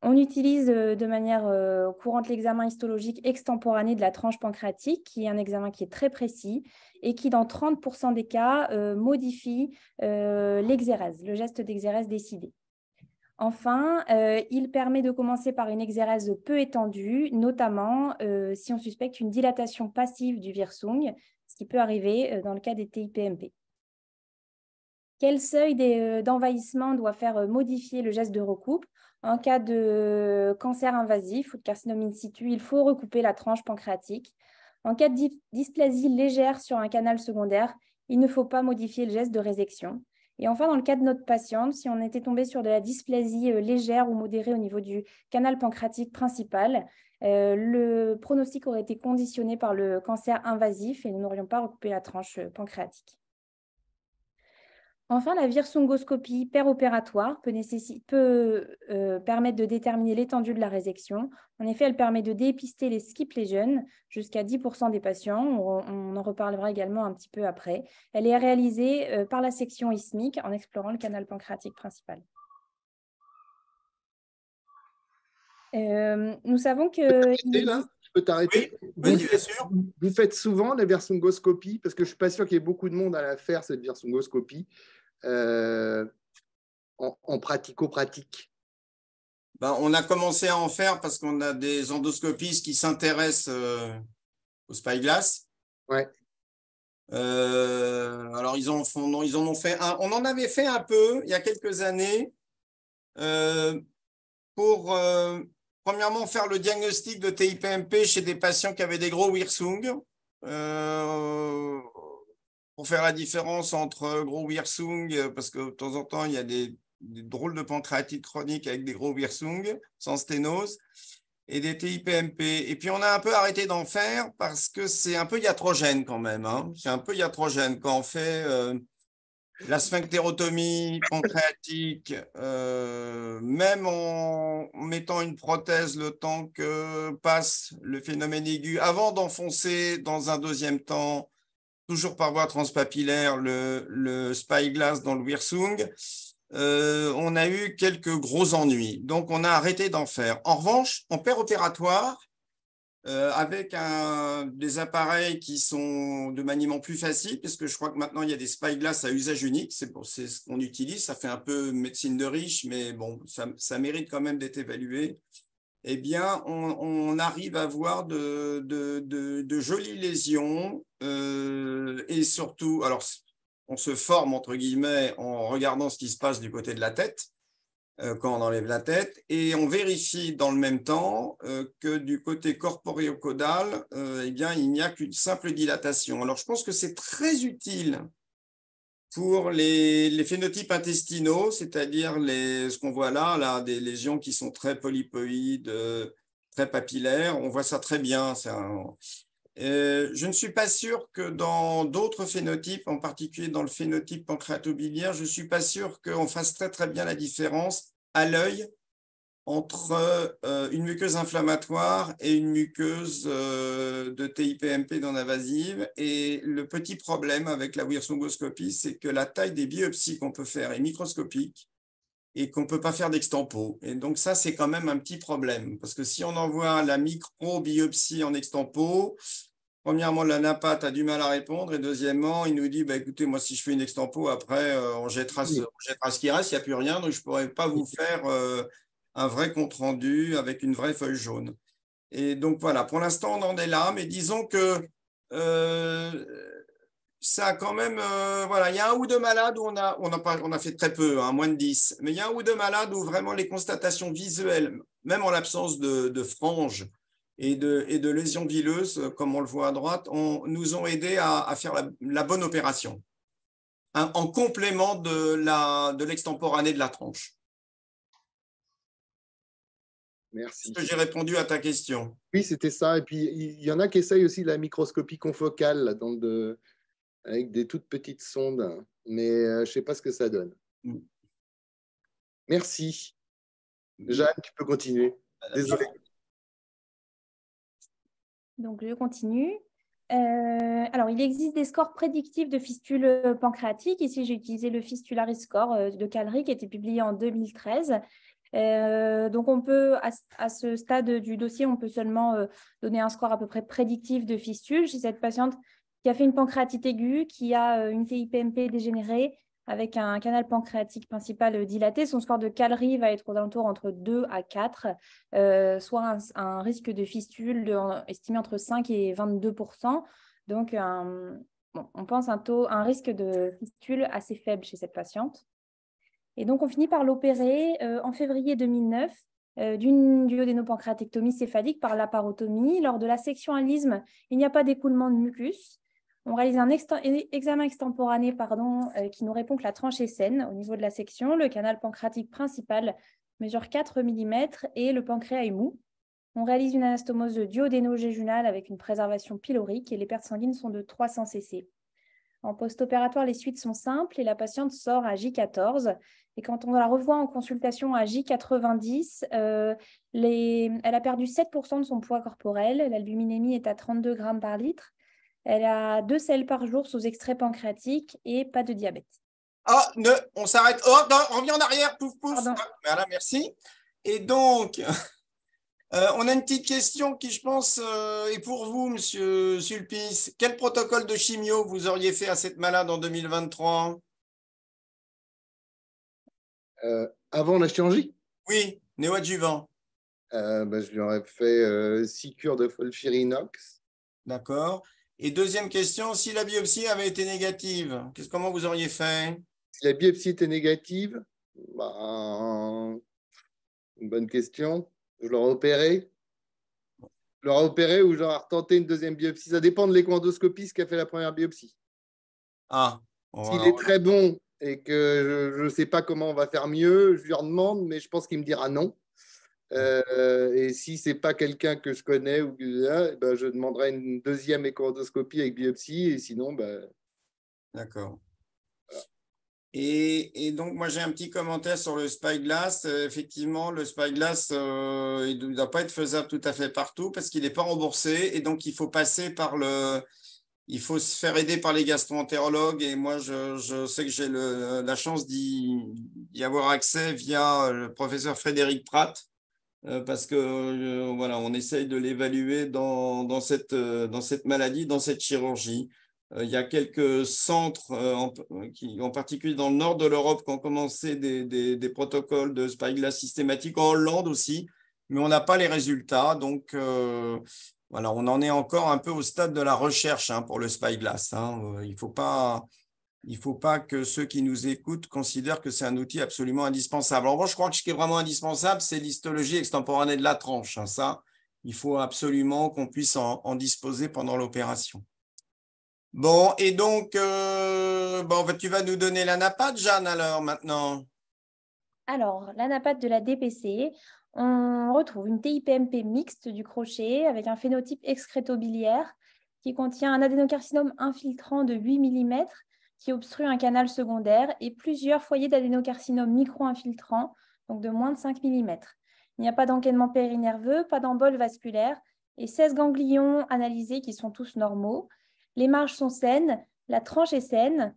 On utilise de manière courante l'examen histologique extemporané de la tranche pancréatique, qui est un examen qui est très précis et qui, dans 30% des cas, modifie l'exérèse, le geste d'exérèse décidé. Enfin, il permet de commencer par une exérèse peu étendue, notamment si on suspecte une dilatation passive du Wirsung, ce qui peut arriver dans le cas des TIPMP. Quel seuil d'envahissement doit faire modifier le geste de recoupe? En cas de cancer invasif ou de carcinome in situ, il faut recouper la tranche pancréatique. En cas de dysplasie légère sur un canal secondaire, il ne faut pas modifier le geste de résection. Et enfin, dans le cas de notre patiente, si on était tombé sur de la dysplasie légère ou modérée au niveau du canal pancréatique principal, le pronostic aurait été conditionné par le cancer invasif et nous n'aurions pas recoupé la tranche pancréatique. Enfin, la wirsungoscopie péropératoire peut permettre de déterminer l'étendue de la résection. En effet, elle permet de dépister les skip lesions jusqu'à 10% des patients. On en reparlera également un petit peu après. Elle est réalisée par la section isthmique en explorant le canal pancréatique principal. Nous savons que... Je peux t'arrêter? Oui, bien sûr. Vous faites souvent la wirsungoscopie, parce que je ne suis pas sûr qu'il y ait beaucoup de monde à la faire, cette wirsungoscopie, en pratico-pratique. Ben, on a commencé à en faire parce qu'on a des endoscopistes qui s'intéressent au spyglass. Ouais. Alors, ils en ont fait un. On en avait fait un peu il y a quelques années pour, premièrement, faire le diagnostic de TIPMP chez des patients qui avaient des gros Wirsung. Pour faire la différence entre gros Wirsung, parce que de temps en temps, il y a des drôles de pancréatite chronique avec des gros Wirsung, sans sténose, et des TIPMP. Et puis, on a un peu arrêté d'en faire parce que c'est un peu iatrogène quand même. Hein. C'est un peu iatrogène quand on fait la sphinctérotomie pancréatique, même en mettant une prothèse le temps que passe le phénomène aigu, avant d'enfoncer dans un deuxième temps, toujours par voie transpapillaire, le spyglass dans le Wirsung, on a eu quelques gros ennuis. Donc, on a arrêté d'en faire. En revanche, en péropératoire, avec des appareils qui sont de maniement plus facile, parce que je crois que maintenant, il y a des spyglass à usage unique. C'est ce qu'on utilise. Ça fait un peu médecine de riche, mais bon, ça mérite quand même d'être évalué. Eh bien, on arrive à voir de jolies lésions et surtout, alors, on se forme, entre guillemets, en regardant ce qui se passe du côté de la tête, quand on enlève la tête, et on vérifie dans le même temps que du côté corporéo-caudal, eh bien, il n'y a qu'une simple dilatation. Alors, je pense que c'est très utile pour les phénotypes intestinaux, c'est-à-dire ce qu'on voit là, des lésions qui sont très polypoïdes, très papillaires. On voit ça très bien. Je ne suis pas sûr que dans d'autres phénotypes, en particulier dans le phénotype pancréatobiliaire, je ne suis pas sûr qu'on fasse très, très bien la différence à l'œil entre une muqueuse inflammatoire et une muqueuse de TIPMP non invasive. Et le petit problème avec la wirsongoscopie, c'est que la taille des biopsies qu'on peut faire est microscopique et qu'on ne peut pas faire d'extempo. Et donc ça, c'est quand même un petit problème, parce que si on envoie la micro-biopsie en extempo, premièrement, la NAPAT a du mal à répondre, et deuxièmement, il nous dit, bah, écoutez, moi, si je fais une extempo, après, on jettera ce qui reste, il n'y a plus rien, donc je ne pourrais pas vous faire un vrai compte-rendu avec une vraie feuille jaune. Et donc, voilà, pour l'instant, on en est là, mais disons que ça a quand même, voilà, il y a un ou deux malades où on a fait très peu, hein, moins de 10, mais il y a un ou deux malades où vraiment les constatations visuelles, même en l'absence de franges et de lésions vileuses, comme on le voit à droite, nous ont aidés à faire la bonne opération, hein, en complément de l'extemporané de la tranche. Merci. Est-ce que j'ai répondu à ta question? Oui, c'était ça. Et puis, il y en a qui essayent aussi la microscopie confocale, là, donc avec des toutes petites sondes, mais je ne sais pas ce que ça donne. Merci. Jeanne, tu peux continuer. Désolé. Donc, je continue. Alors, il existe des scores prédictifs de fistules pancréatiques. Ici, j'ai utilisé le Fistulary Score de Calry qui a été publié en 2013. Donc, on peut, à ce stade du dossier, on peut seulement donner un score à peu près prédictif de fistule chez cette patiente qui a fait une pancréatite aiguë, qui a une TIPMP dégénérée avec un canal pancréatique principal dilaté. Son score de Calry va être aux alentours entre 2 à 4, soit un risque de fistule estimé entre 5 et 22%. Donc, on pense un risque de fistule assez faible chez cette patiente. Et donc, on finit par l'opérer en février 2009 d'une duodénopancréatectomie céphalique par laparotomie. Lors de la section à l'isthme, il n'y a pas d'écoulement de mucus. On réalise un examen extemporané qui nous répond que la tranche est saine au niveau de la section. Le canal pancréatique principal mesure 4 mm et le pancréas est mou. On réalise une anastomose duodéno-jéjunale avec une préservation pylorique et les pertes sanguines sont de 300 cc. En post-opératoire, les suites sont simples et la patiente sort à J14. Et quand on la revoit en consultation à J90, elle a perdu 7% de son poids corporel. L'albuminémie est à 32 grammes par litre. Elle a 2 selles par jour sous extrait pancréatique et pas de diabète. Ah, on s'arrête. Oh, non, on revient en arrière. Pouf, pouf. Pardon. Voilà, merci. Et donc, on a une petite question qui, je pense, est pour vous, Monsieur Sulpice. Quel protocole de chimio vous auriez fait à cette malade en 2023? Avant la chirurgie? Oui, néoadjuvant. Je lui aurais fait 6 cures de FOLFIRINOX. D'accord. Et deuxième question, si la biopsie avait été négative, comment vous auriez fait? Si la biopsie était négative, une bonne question. Je l'aurais opéré. Je l'aurais opéré ou j'aurais retenté une deuxième biopsie. Ça dépend de l'échoendoscopiste qui a fait la première biopsie. Ah. S'il est très bon et que je ne sais pas comment on va faire mieux, je lui en demande, mais je pense qu'il me dira non. Et si ce n'est pas quelqu'un que je connais, je demanderai une deuxième échoendoscopie avec biopsie. Et sinon, D'accord. Voilà. Et donc, moi, j'ai un petit commentaire sur le Spyglass. Effectivement, le Spyglass, il ne doit pas être faisable tout à fait partout parce qu'il n'est pas remboursé. Et donc, il faut passer par il faut se faire aider par les gastro-entérologues. Et moi, je sais que j'ai la chance d'y avoir accès via le professeur Frédéric Pratt. Parce que voilà, on essaye de l'évaluer dans cette maladie, dans cette chirurgie. Il y a quelques centres, en particulier dans le nord de l'Europe, qui ont commencé des protocoles de Spyglass systématique, en Hollande aussi, mais on n'a pas les résultats. Donc, voilà, on en est encore un peu au stade de la recherche pour le Spyglass. Il ne faut pas que ceux qui nous écoutent considèrent que c'est un outil absolument indispensable. En revanche, je crois que ce qui est vraiment indispensable, c'est l'histologie extemporanée de la tranche. Ça, il faut absolument qu'on puisse en disposer pendant l'opération. Bon, et donc, tu vas nous donner la NAPAT, Jeanne, alors, maintenant. Alors, la NAPAT de la DPC, on retrouve une TIPMP mixte du crochet avec un phénotype excrétobiliaire qui contient un adénocarcinome infiltrant de 8 mm qui obstrue un canal secondaire et plusieurs foyers d'adénocarcinome micro-infiltrant, donc de moins de 5 mm. Il n'y a pas d'enchaînement périnerveux, pas d'embole vasculaire et 16 ganglions analysés qui sont tous normaux. Les marges sont saines, la tranche est saine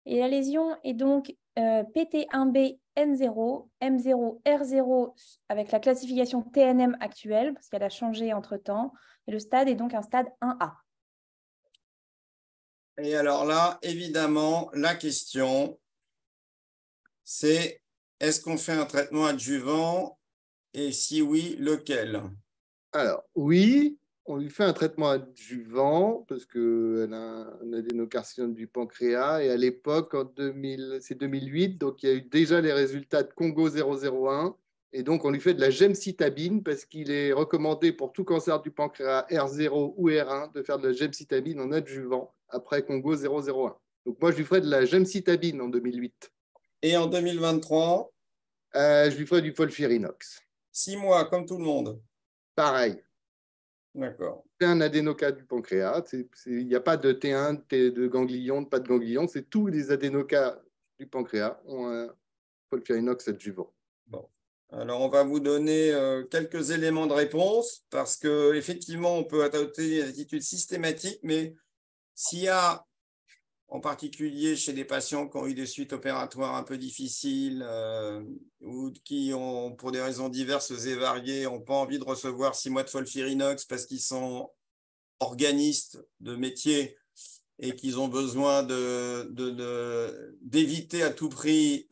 et la lésion est donc PT1B N0, M0, R0 avec la classification TNM actuelle parce qu'elle a changé entre-temps et le stade est donc un stade 1A. Et alors là, évidemment, la question, c'est est-ce qu'on fait un traitement adjuvant et si oui, lequel? Alors, oui, on lui fait un traitement adjuvant parce qu'elle a un adénocarcinome du pancréas. Et à l'époque, c'est 2008, donc il y a eu déjà les résultats de Congo 001. Et donc, on lui fait de la gemcitabine parce qu'il est recommandé pour tout cancer du pancréas R0 ou R1 de faire de la gemcitabine en adjuvant après Congo 001. Donc, moi, je lui ferai de la gemcitabine en 2008. Et en 2023? Je lui ferai du FOLFIRINOX. 6 mois, comme tout le monde. Pareil. D'accord. C'est un adénocard du pancréas. Il n'y a pas de T1, de ganglion, pas de ganglion. C'est tous les adénocars du pancréas ont un FOLFIRINOX adjuvant. Bon. Alors, on va vous donner quelques éléments de réponse parce qu'effectivement, on peut adopter une attitude systématique, mais s'il y a, en particulier chez des patients qui ont eu des suites opératoires un peu difficiles ou qui ont, pour des raisons diverses et variées, n'ont pas envie de recevoir 6 mois de FOLFIRINOX parce qu'ils sont organistes de métier et qu'ils ont besoin d'éviter à tout prix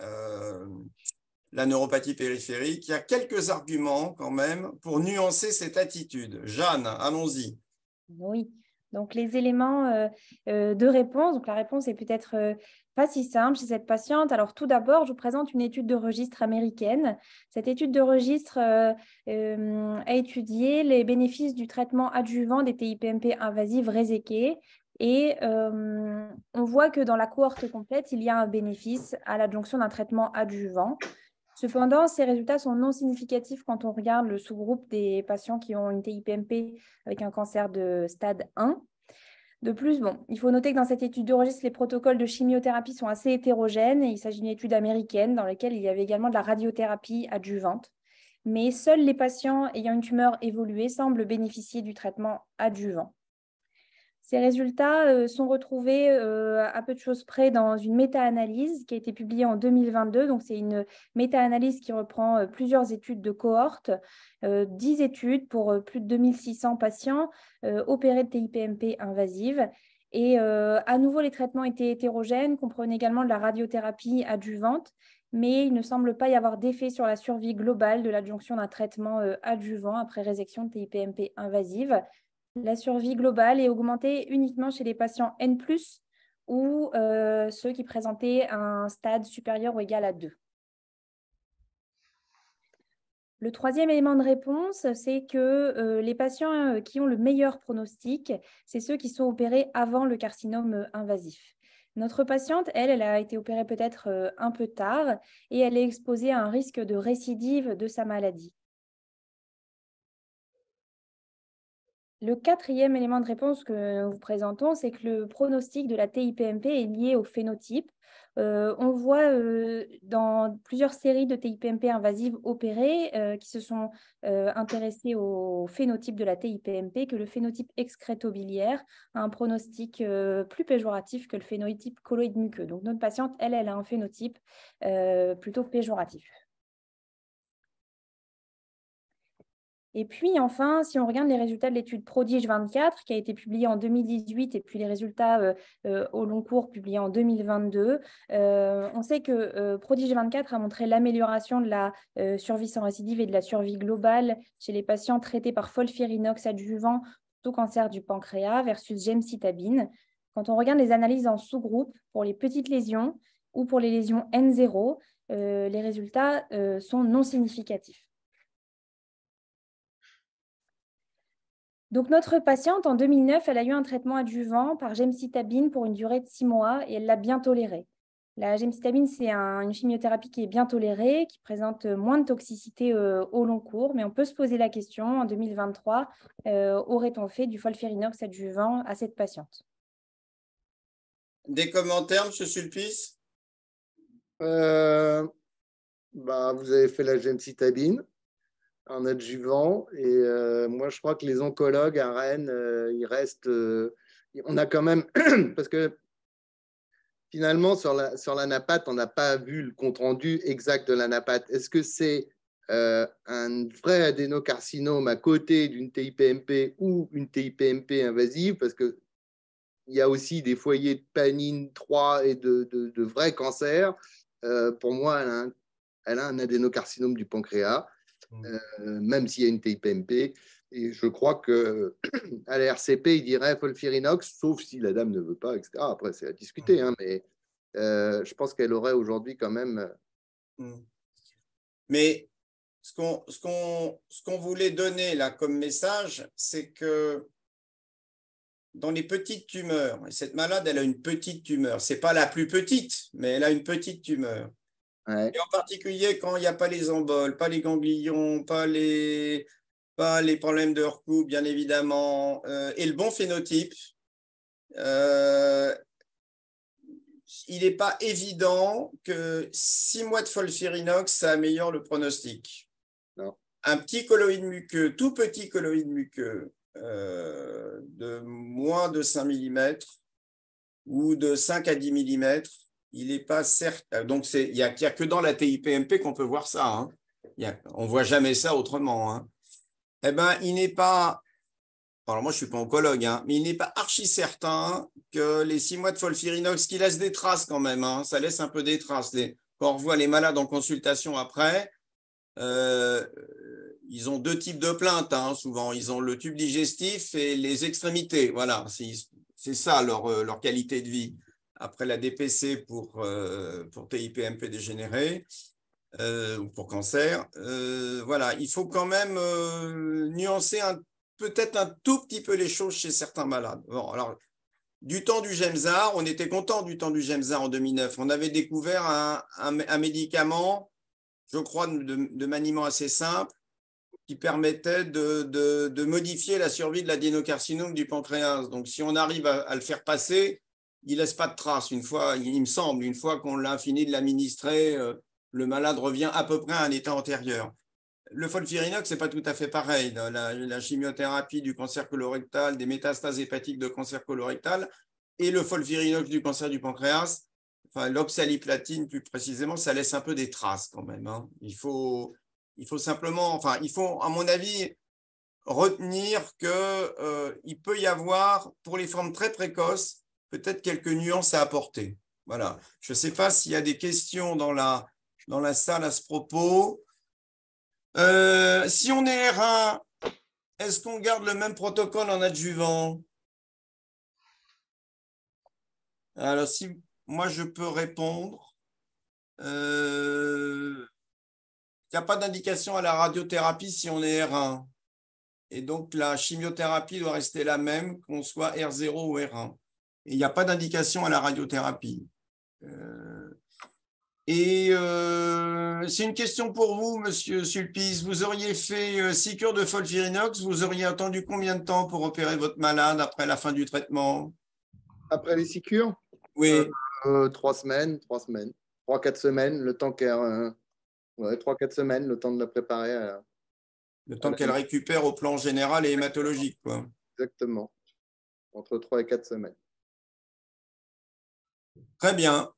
la neuropathie périphérique, il y a quelques arguments quand même pour nuancer cette attitude. Jeanne, allons-y. Oui, donc les éléments de réponse. Donc la réponse est peut-être pas si simple chez cette patiente. Alors tout d'abord, je vous présente une étude de registre américaine. Cette étude de registre a étudié les bénéfices du traitement adjuvant des TIPMP invasives réséquées. Et on voit que dans la cohorte complète, il y a un bénéfice à l'adjonction d'un traitement adjuvant. Cependant, ces résultats sont non significatifs quand on regarde le sous-groupe des patients qui ont une TIPMP avec un cancer de stade 1. De plus, il faut noter que dans cette étude de registre, les protocoles de chimiothérapie sont assez hétérogènes et il s'agit d'une étude américaine dans laquelle il y avait également de la radiothérapie adjuvante. Mais seuls les patients ayant une tumeur évoluée semblent bénéficier du traitement adjuvant. Ces résultats sont retrouvés à peu de choses près dans une méta-analyse qui a été publiée en 2022. Donc, c'est une méta-analyse qui reprend plusieurs études de cohorte, 10 études pour plus de 2600 patients opérés de TIPMP invasive. Et à nouveau, les traitements étaient hétérogènes, comprenaient également de la radiothérapie adjuvante, mais il ne semble pas y avoir d'effet sur la survie globale de l'adjonction d'un traitement adjuvant après résection de TIPMP invasive. La survie globale est augmentée uniquement chez les patients N+, ou ceux qui présentaient un stade supérieur ou égal à 2. Le troisième élément de réponse, c'est que les patients qui ont le meilleur pronostic, c'est ceux qui sont opérés avant le carcinome invasif. Notre patiente, elle a été opérée peut-être un peu tard et elle est exposée à un risque de récidive de sa maladie. Le quatrième élément de réponse que nous vous présentons, c'est que le pronostic de la TIPMP est lié au phénotype. On voit dans plusieurs séries de TIPMP invasives opérées qui se sont intéressées au phénotype de la TIPMP que le phénotype excrétobiliaire a un pronostic plus péjoratif que le phénotype colloïde muqueux. Donc notre patiente, elle a un phénotype plutôt péjoratif. Et puis enfin, si on regarde les résultats de l'étude Prodige 24 qui a été publiée en 2018 et puis les résultats au long cours publiés en 2022, on sait que Prodige 24 a montré l'amélioration de la survie sans récidive et de la survie globale chez les patients traités par FOLFIRINOX adjuvant au cancer du pancréas versus gemcitabine. Quand on regarde les analyses en sous-groupe pour les petites lésions ou pour les lésions N0, les résultats sont non significatifs. Donc, notre patiente, en 2009, elle a eu un traitement adjuvant par gemcitabine pour une durée de 6 mois et elle l'a bien toléré. La gemcitabine, c'est une chimiothérapie qui est bien tolérée, qui présente moins de toxicité au long cours, mais on peut se poser la question, en 2023, aurait-on fait du FOLFIRINOX adjuvant à cette patiente? Des commentaires, M. Sulpice? Vous avez fait la gemcitabine. en adjuvant. Et moi, je crois que les oncologues à Rennes, ils restent. On a quand même. Parce que finalement, sur la NAPAT, on n'a pas vu le compte-rendu exact de la NAPAT. Est-ce que c'est un vrai adénocarcinome à côté d'une TIPMP ou une TIPMP invasive? Parce qu'il y a aussi des foyers de Panine 3 et de vrais cancers. Pour moi, elle a un adénocarcinome du pancréas, même s'il y a une TIPMP. Et je crois qu'à la RCP, il dirait Folfirinox, sauf si la dame ne veut pas, etc. Après, c'est à discuter, hein, mais je pense qu'elle aurait aujourd'hui quand même. Mais ce qu'on voulait donner là comme message, c'est que dans les petites tumeurs, et cette malade, elle a une petite tumeur, ce n'est pas la plus petite, mais elle a une petite tumeur. Ouais. Et en particulier quand il n'y a pas les emboles, pas les ganglions, pas les problèmes de recoupe, bien évidemment, et le bon phénotype, il n'est pas évident que 6 mois de folfirinox, ça améliore le pronostic. Non. Un petit colloïde muqueux, tout petit colloïde muqueux, de moins de 5 mm ou de 5 à 10 mm, il n'est pas certain. Donc, il n'y a que dans la TIPMP qu'on peut voir ça. Hein. On ne voit jamais ça autrement. Hein. Eh bien, il n'est pas. Alors, moi, je ne suis pas oncologue, hein, mais il n'est pas archi certain que les 6 mois de folfirinox, qui laissent des traces quand même, hein, ça laisse un peu des traces. Quand on revoit les malades en consultation après, ils ont 2 types de plaintes, hein, souvent. Ils ont le tube digestif et les extrémités. Voilà, c'est ça leur qualité de vie. Après la DPC pour TIPMP dégénéré ou pour cancer. Voilà, il faut quand même nuancer peut-être un tout petit peu les choses chez certains malades. Bon, alors, du temps du Gemzar, on était content du temps du Gemzar en 2009. On avait découvert un médicament, je crois, de maniement assez simple, qui permettait de modifier la survie de l'adénocarcinome du pancréas. Donc, si on arrive à le faire passer, il ne laisse pas de traces. Il me semble, une fois qu'on l'a fini de l'administrer, le malade revient à peu près à un état antérieur. Le folfirinox, ce n'est pas tout à fait pareil. La chimiothérapie du cancer colorectal, des métastases hépatiques de cancer colorectal et le folfirinox du cancer du pancréas, enfin, l'oxaliplatine plus précisément, ça laisse un peu des traces quand même. Hein. Il faut simplement, enfin, il faut, à mon avis, retenir qu'il peut y avoir, pour les formes très précoces, peut-être quelques nuances à apporter. Voilà. Je ne sais pas s'il y a des questions dans la salle à ce propos. Si on est R1, est-ce qu'on garde le même protocole en adjuvant? Alors, si moi je peux répondre, il n'y a pas d'indication à la radiothérapie si on est R1. Et donc, la chimiothérapie doit rester la même, qu'on soit R0 ou R1. Et il n'y a pas d'indication à la radiothérapie. C'est une question pour vous, Monsieur Sulpice. Vous auriez fait 6 cures de folfirinox, vous auriez attendu combien de temps pour opérer votre malade après la fin du traitement? Après les 6 cures? Oui. 3 semaines, 3-4 semaines, le temps qu'elle. 3-4 semaines, le temps de la préparer. Le temps qu'elle récupère au plan général et hématologique, quoi. Exactement. Entre 3 et 4 semaines. Très bien.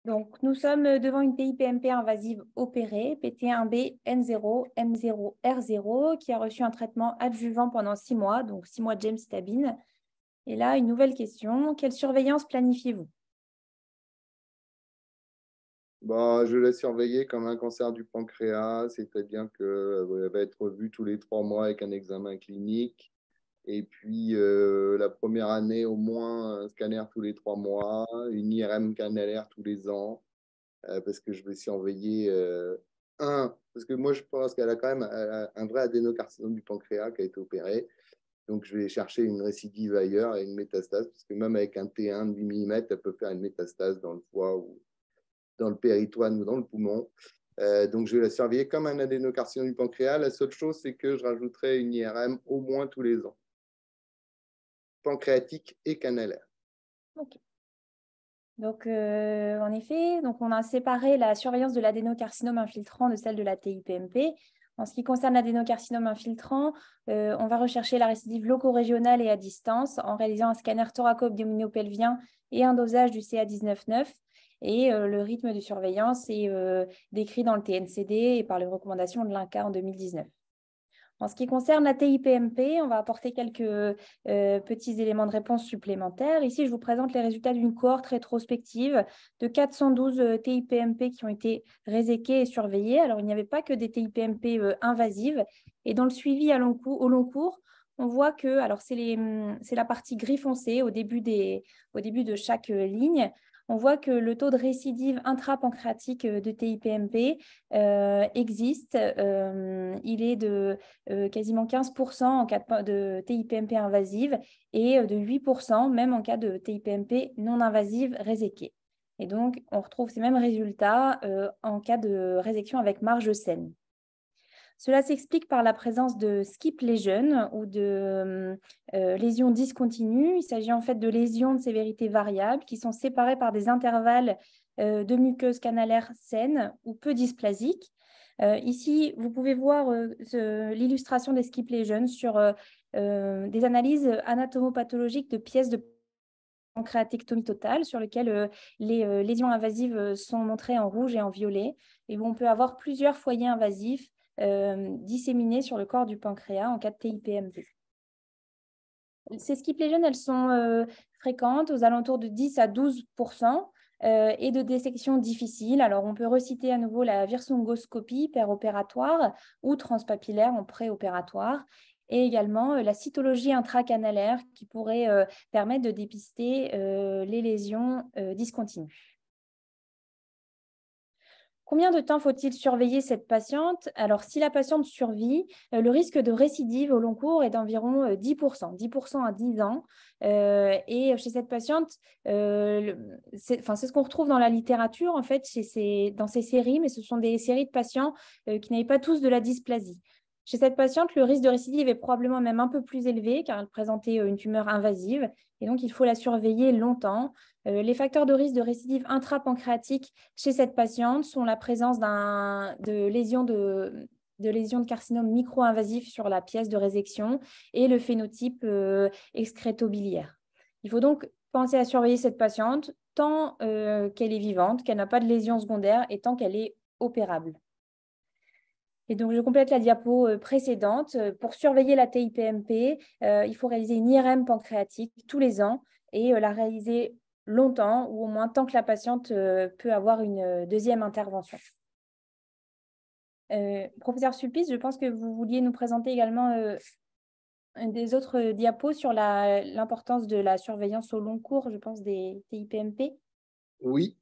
Donc, nous sommes devant une TIPMP invasive opérée, PT1B N0 M0 R0, qui a reçu un traitement adjuvant pendant 6 mois, donc 6 mois de gemcitabine. Et là, une nouvelle question. Quelle surveillance planifiez-vous? Je l'ai surveillé comme un cancer du pancréas, c'est-à-dire qu'elle va être vue tous les 3 mois avec un examen clinique. Et puis, la première année, au moins, un scanner tous les 3 mois, une IRM canalaire tous les ans, parce que je vais surveiller parce que moi, je pense qu'elle a quand même un vrai adénocarcinome du pancréas qui a été opéré. Donc, je vais chercher une récidive ailleurs et une métastase, parce que même avec un T1 de 8 mm, elle peut faire une métastase dans le foie ou dans le péritoine ou dans le poumon. Donc, je vais la surveiller comme un adénocarcinome du pancréas. La seule chose, c'est que je rajouterai une IRM au moins tous les ans, pancréatique et canalaire. Ok. Donc, en effet, donc on a séparé la surveillance de l'adénocarcinome infiltrant de celle de la TIPMP. En ce qui concerne l'adénocarcinome infiltrant, on va rechercher la récidive loco-régionale et à distance en réalisant un scanner thoraco-abdominopelvien et un dosage du CA19-9. Et le rythme de surveillance est décrit dans le TNCD et par les recommandations de l'INCa en 2019. En ce qui concerne la TIPMP, on va apporter quelques petits éléments de réponse supplémentaires. Ici, je vous présente les résultats d'une cohorte rétrospective de 412 TIPMP qui ont été réséqués et surveillés. Alors, il n'y avait pas que des TIPMP invasives. Et dans le suivi au long cours, on voit que, alors c'est la partie gris foncé au début de chaque ligne. On voit que le taux de récidive intrapancréatique de TIPMP existe. Il est de quasiment 15% en cas de TIPMP invasive et de 8% même en cas de TIPMP non invasive réséquée. Et donc, on retrouve ces mêmes résultats en cas de résection avec marge saine. Cela s'explique par la présence de skip lesions ou de lésions discontinues. Il s'agit en fait de lésions de sévérité variable qui sont séparées par des intervalles de muqueuse canalaire saine ou peu dysplasique. Ici, vous pouvez voir l'illustration des skip lesions sur des analyses anatomopathologiques de pièces de pancréatectomie totale sur lesquelles les lésions invasives sont montrées en rouge et en violet et où on peut avoir plusieurs foyers invasifs disséminés sur le corps du pancréas en cas de TIPMP. Ces skip lesions, elles sont fréquentes, aux alentours de 10 à 12%, et de dissection difficile. Alors, on peut reciter à nouveau la virsongoscopie péropératoire ou transpapillaire en préopératoire, et également la cytologie intracanalaire qui pourrait permettre de dépister les lésions discontinues. Combien de temps faut-il surveiller cette patiente? Alors, si la patiente survit, le risque de récidive au long cours est d'environ 10%, 10% à 10 ans. Et chez cette patiente, c'est ce qu'on retrouve dans la littérature, en fait, dans ces séries, mais ce sont des séries de patients qui n'avaient pas tous de la dysplasie. Chez cette patiente, le risque de récidive est probablement même un peu plus élevé car elle présentait une tumeur invasive et donc il faut la surveiller longtemps. Les facteurs de risque de récidive intrapancréatique chez cette patiente sont la présence de lésions de carcinome micro-invasif sur la pièce de résection et le phénotype excrétobiliaire. Il faut donc penser à surveiller cette patiente tant qu'elle est vivante, qu'elle n'a pas de lésions secondaires et tant qu'elle est opérable. Et donc, je complète la diapo précédente. Pour surveiller la TIPMP, il faut réaliser une IRM pancréatique tous les ans et la réaliser longtemps ou au moins tant que la patiente peut avoir une deuxième intervention. Professeur Sulpice, je pense que vous vouliez nous présenter également des autres diapos sur l'importance de la surveillance au long cours, je pense, des TIPMP. Oui.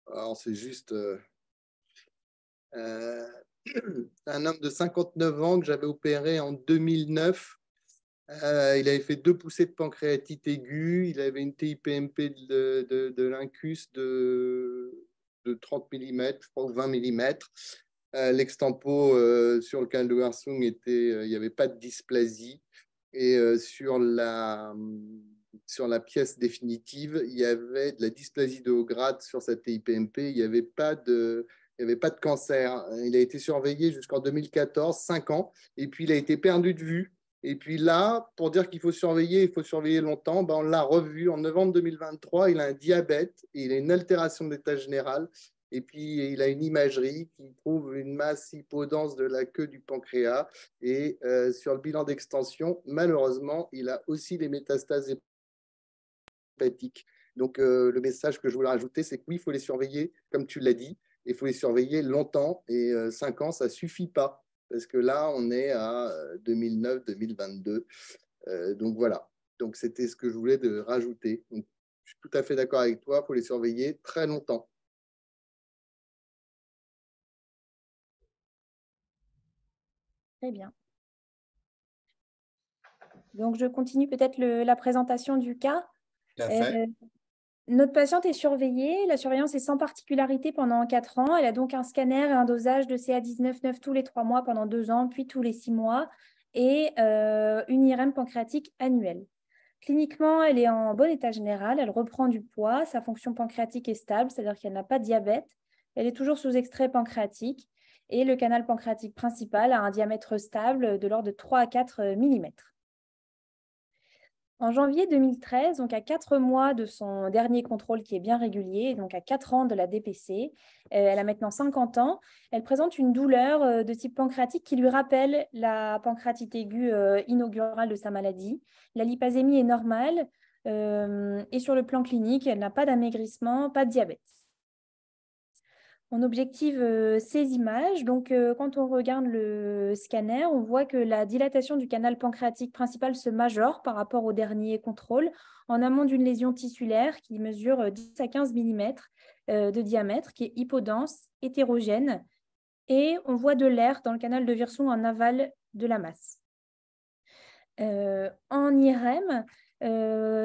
Alors, c'est juste un homme de 59 ans que j'avais opéré en 2009. Il avait fait 2 poussées de pancréatite aiguë. Il avait une TIPMP de l'incus de 30 mm, je crois, ou 20 mm. L'extempo sur le canal de Wirsung il n'y avait pas de dysplasie. Et sur la pièce définitive, il y avait de la dysplasie de haut grade sur sa TIPMP. Il n'y avait pas de cancer. Il a été surveillé jusqu'en 2014, 5 ans, et puis il a été perdu de vue. Et puis là, pour dire qu'il faut surveiller, il faut surveiller longtemps, ben on l'a revu en novembre 2023. Il a un diabète et il a une altération de l'état général. Et puis, il a une imagerie qui prouve une masse hypodense de la queue du pancréas. Et sur le bilan d'extension, malheureusement, il a aussi des métastases hépatiques. Donc, le message que je voulais rajouter, c'est que oui, il faut les surveiller, comme tu l'as dit, il faut les surveiller longtemps. Et 5 ans, ça ne suffit pas. Parce que là, on est à 2009-2022. Donc, voilà. Donc, c'était ce que je voulais rajouter. Donc, je suis tout à fait d'accord avec toi, il faut les surveiller très longtemps. Très bien. Donc, je continue peut-être la présentation du cas. Tout à fait. Notre patiente est surveillée. La surveillance est sans particularité pendant 4 ans. Elle a donc un scanner et un dosage de CA19-9 tous les 3 mois pendant 2 ans, puis tous les 6 mois, et une IRM pancréatique annuelle. Cliniquement, elle est en bon état général. Elle reprend du poids. Sa fonction pancréatique est stable, c'est-à-dire qu'elle n'a pas de diabète. Elle est toujours sous extrait pancréatique. Et le canal pancréatique principal a un diamètre stable de l'ordre de 3 à 4 mm. En janvier 2013, donc à 4 mois de son dernier contrôle qui est bien régulier, donc à 4 ans de la DPC, elle a maintenant 50 ans, elle présente une douleur de type pancréatique qui lui rappelle la pancréatite aiguë inaugurale de sa maladie. La lipasémie est normale et sur le plan clinique, elle n'a pas d'amaigrissement, pas de diabète. On objective ces images. Donc, quand on regarde le scanner, on voit que la dilatation du canal pancréatique principal se majore par rapport au dernier contrôle en amont d'une lésion tissulaire qui mesure 10 à 15 mm de diamètre, qui est hypodense, hétérogène. Et on voit de l'air dans le canal de Wirsung en aval de la masse. En IRM,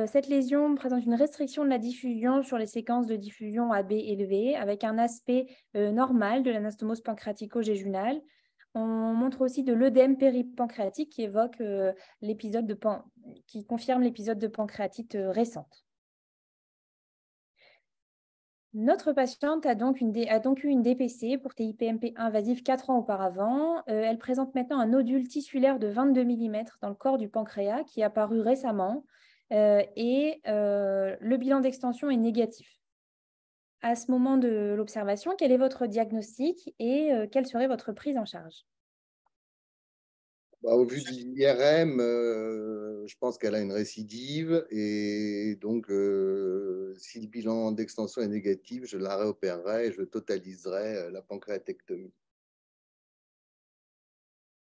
cette lésion présente une restriction de la diffusion sur les séquences de diffusion AB élevées avec un aspect normal de l'anastomose pancréatico-jéjunale. On montre aussi de l'œdème péripancréatique qui évoque qui confirme l'épisode de pancréatite récente. Notre patiente a donc eu une DPC pour TIPMP invasive 4 ans auparavant. Elle présente maintenant un nodule tissulaire de 22 mm dans le corps du pancréas qui est apparu récemment et le bilan d'extension est négatif. À ce moment de l'observation, quel est votre diagnostic et quelle serait votre prise en charge? Au vu de l'IRM, je pense qu'elle a une récidive et donc si le bilan d'extension est négatif, je la réopérerai et je totaliserai la pancréatectomie.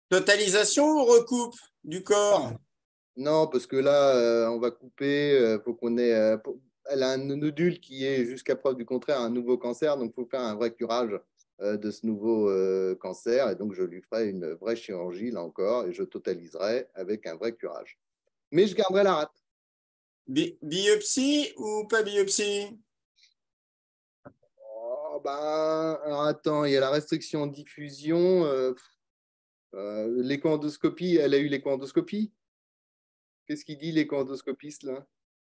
Totalisation ou recoupe du corps? Non, parce que là, on va couper, faut qu'on ait, elle a un nodule qui est, jusqu'à preuve du contraire, un nouveau cancer, donc il faut faire un vrai curage de ce nouveau cancer, et donc je lui ferai une vraie chirurgie, là encore, et je totaliserai avec un vrai curage. Mais je garderai la rate. Biopsie ou pas biopsie? Alors attends, il y a la restriction en diffusion. L'écho-endoscopie, elle a eu l'écho-endoscopie? Qu'est-ce qu'il dit l'écho-endoscopiste là?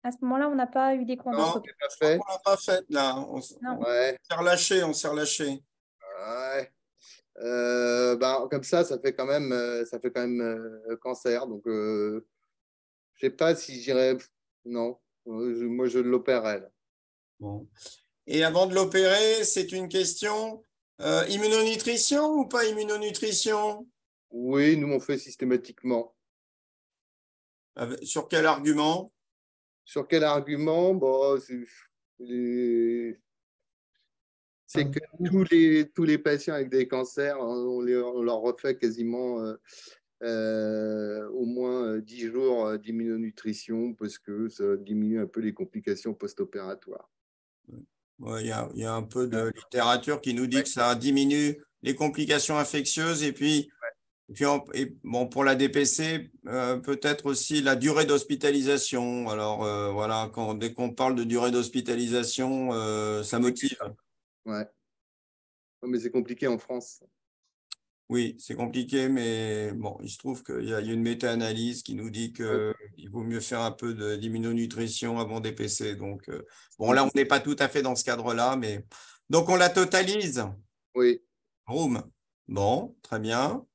À ce moment-là, on n'a pas eu d'écho-endoscopie. Non, on l'a pas fait là. On s'est relâché, on s'est relâché. Ouais. Comme ça fait quand même, cancer. Donc, je sais pas si j'irais. Non, moi je l'opérerais. Bon. Et avant de l'opérer, c'est une question immunonutrition ou pas immunonutrition? Oui, nous on fait systématiquement. Sur quel argument? Sur quel argument? Bon, c'est que tous les patients avec des cancers, on leur refait quasiment au moins 10 jours d'immunonutrition parce que ça diminue un peu les complications post-opératoires. Il y a un peu de littérature qui nous dit que ça diminue les complications infectieuses et puis pour la DPC, peut-être aussi la durée d'hospitalisation. Alors voilà, dès qu'on parle de durée d'hospitalisation, ça motive. Ouais. Mais c'est compliqué en France. Oui, c'est compliqué, mais bon, il se trouve qu'il y a une méta-analyse qui nous dit qu'il vaut mieux faire un peu d'immunonutrition avant DPC. Donc, bon, là, on n'est pas tout à fait dans ce cadre-là, mais donc on la totalise. Oui. Room. Bon, très bien.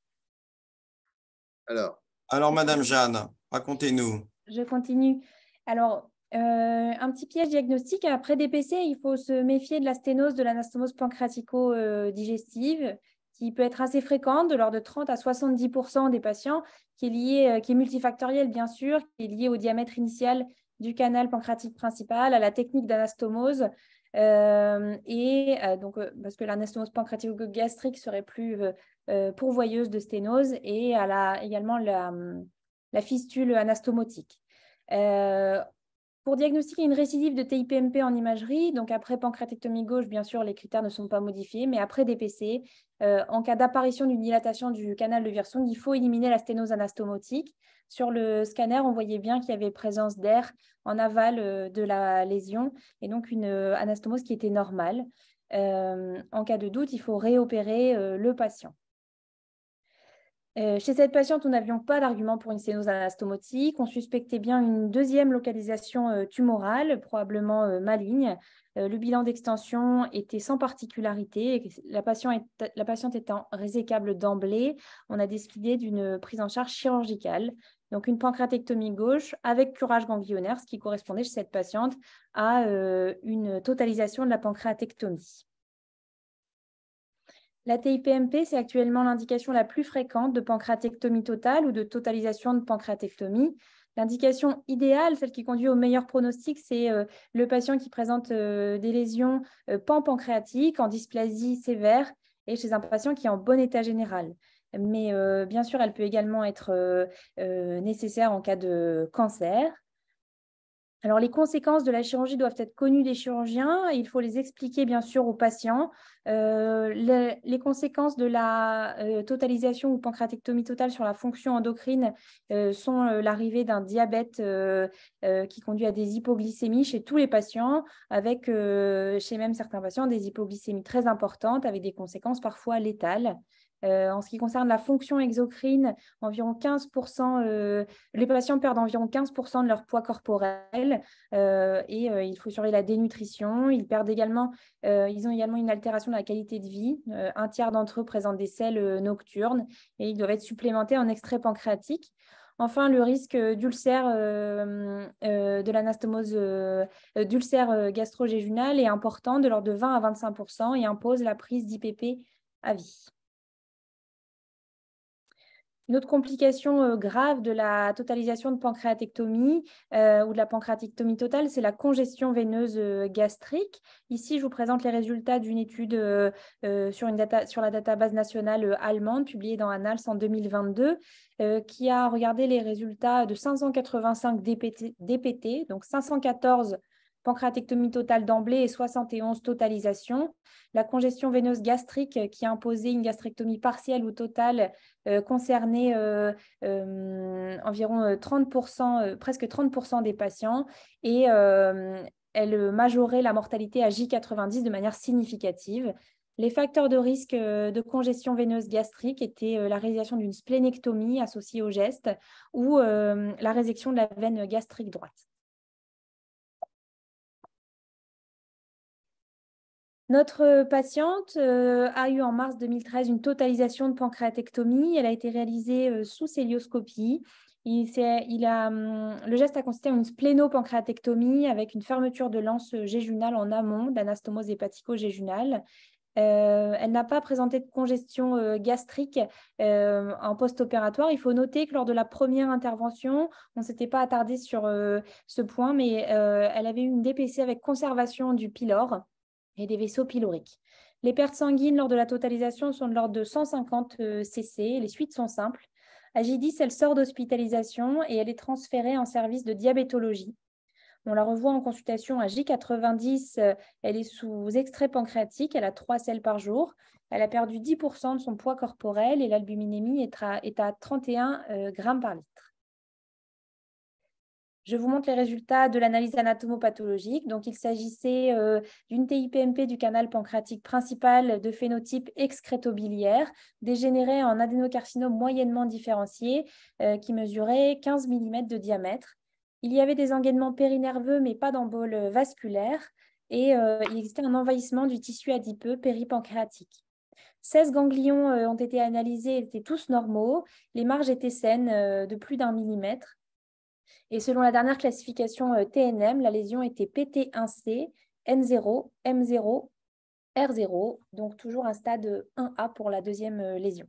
Alors, Madame Jeanne, racontez-nous. Je continue. Alors, un petit piège diagnostique. Après DPC, il faut se méfier de la sténose de l'anastomose pancréatico-digestive, qui peut être assez fréquente, de l'ordre de 30 à 70% des patients, qui est multifactorielle, bien sûr, qui est liée au diamètre initial du canal pancréatique principal, à la technique d'anastomose, parce que l'anastomose pancréatico-gastrique serait plus pourvoyeuse de sténose, et également la fistule anastomotique. Pour diagnostiquer une récidive de TIPMP en imagerie, donc après pancréatectomie gauche, bien sûr, les critères ne sont pas modifiés, mais après DPC, en cas d'apparition d'une dilatation du canal de Wirsung, il faut éliminer la sténose anastomotique. Sur le scanner, on voyait bien qu'il y avait présence d'air en aval de la lésion et donc une anastomose qui était normale. En cas de doute, il faut réopérer le patient. Chez cette patiente, nous n'avions pas d'argument pour une sténose anastomotique. On suspectait bien une deuxième localisation tumorale, probablement maligne. Le bilan d'extension était sans particularité. La patiente étant résécable d'emblée, on a décidé d'une prise en charge chirurgicale. Donc, une pancréatectomie gauche avec curage ganglionnaire, ce qui correspondait chez cette patiente à une totalisation de la pancréatectomie. La TIPMP, c'est actuellement l'indication la plus fréquente de pancréatectomie totale ou de totalisation de pancréatectomie. L'indication idéale, celle qui conduit au meilleur pronostic, c'est le patient qui présente des lésions panpancréatiques en dysplasie sévère et chez un patient qui est en bon état général. Mais bien sûr, elle peut également être nécessaire en cas de cancer. Alors, les conséquences de la chirurgie doivent être connues des chirurgiens et il faut les expliquer bien sûr aux patients. Les conséquences de la totalisation ou pancréatectomie totale sur la fonction endocrine sont l'arrivée d'un diabète qui conduit à des hypoglycémies chez tous les patients, avec chez même certains patients des hypoglycémies très importantes avec des conséquences parfois létales. En ce qui concerne la fonction exocrine, environ 15%, les patients perdent environ 15% de leur poids corporel il faut surveiller la dénutrition. Ils ont également une altération de la qualité de vie. Un tiers d'entre eux présentent des selles nocturnes et ils doivent être supplémentés en extrait pancréatique. Enfin, le risque d'ulcère de l'anastomose d'ulcère gastro-jéjunal est important, de l'ordre de 20 à 25%, et impose la prise d'IPP à vie. Une autre complication grave de la totalisation de pancréatectomie ou de la pancréatectomie totale, c'est la congestion veineuse gastrique. Ici, je vous présente les résultats d'une étude sur la database nationale allemande publiée dans Annals en 2022 qui a regardé les résultats de 585 DPT, donc 514 pancréatectomie totale d'emblée et 71 totalisations. La congestion veineuse gastrique qui a imposé une gastrectomie partielle ou totale concernait environ 30%, presque 30% des patients et elle majorait la mortalité à J90 de manière significative. Les facteurs de risque de congestion veineuse gastrique étaient la réalisation d'une splénectomie associée au geste ou la résection de la veine gastrique droite. Notre patiente a eu en mars 2013 une totalisation de pancréatectomie. Elle a été réalisée sous célioscopie. Le geste a consisté en une splénopancréatectomie avec une fermeture de l'anse jéjunale en amont d'anastomose hépatico-jéjunale. Elle n'a pas présenté de congestion gastrique en post-opératoire. Il faut noter que lors de la première intervention, on ne s'était pas attardé sur ce point, mais elle avait eu une DPC avec conservation du pylore et des vaisseaux pyloriques. Les pertes sanguines lors de la totalisation sont de l'ordre de 150 cc. Les suites sont simples. À J10, elle sort d'hospitalisation et elle est transférée en service de diabétologie. On la revoit en consultation à J90. Elle est sous extrait pancréatique. Elle a 3 selles par jour. Elle a perdu 10% de son poids corporel et l'albuminémie est à 31 grammes par litre. Je vous montre les résultats de l'analyse anatomopathologique. Donc, il s'agissait d'une TIPMP du canal pancréatique principal de phénotype excrétobiliaire, dégénéré en adénocarcinome moyennement différencié qui mesurait 15 mm de diamètre. Il y avait des engainements périnerveux, mais pas d'embole vasculaire. Et il existait un envahissement du tissu adipeux péripancréatique. 16 ganglions ont été analysés, étaient tous normaux. Les marges étaient saines de plus d'1 millimètre. Et selon la dernière classification TNM, la lésion était PT1C, N0, M0, R0, donc toujours un stade 1A pour la deuxième lésion.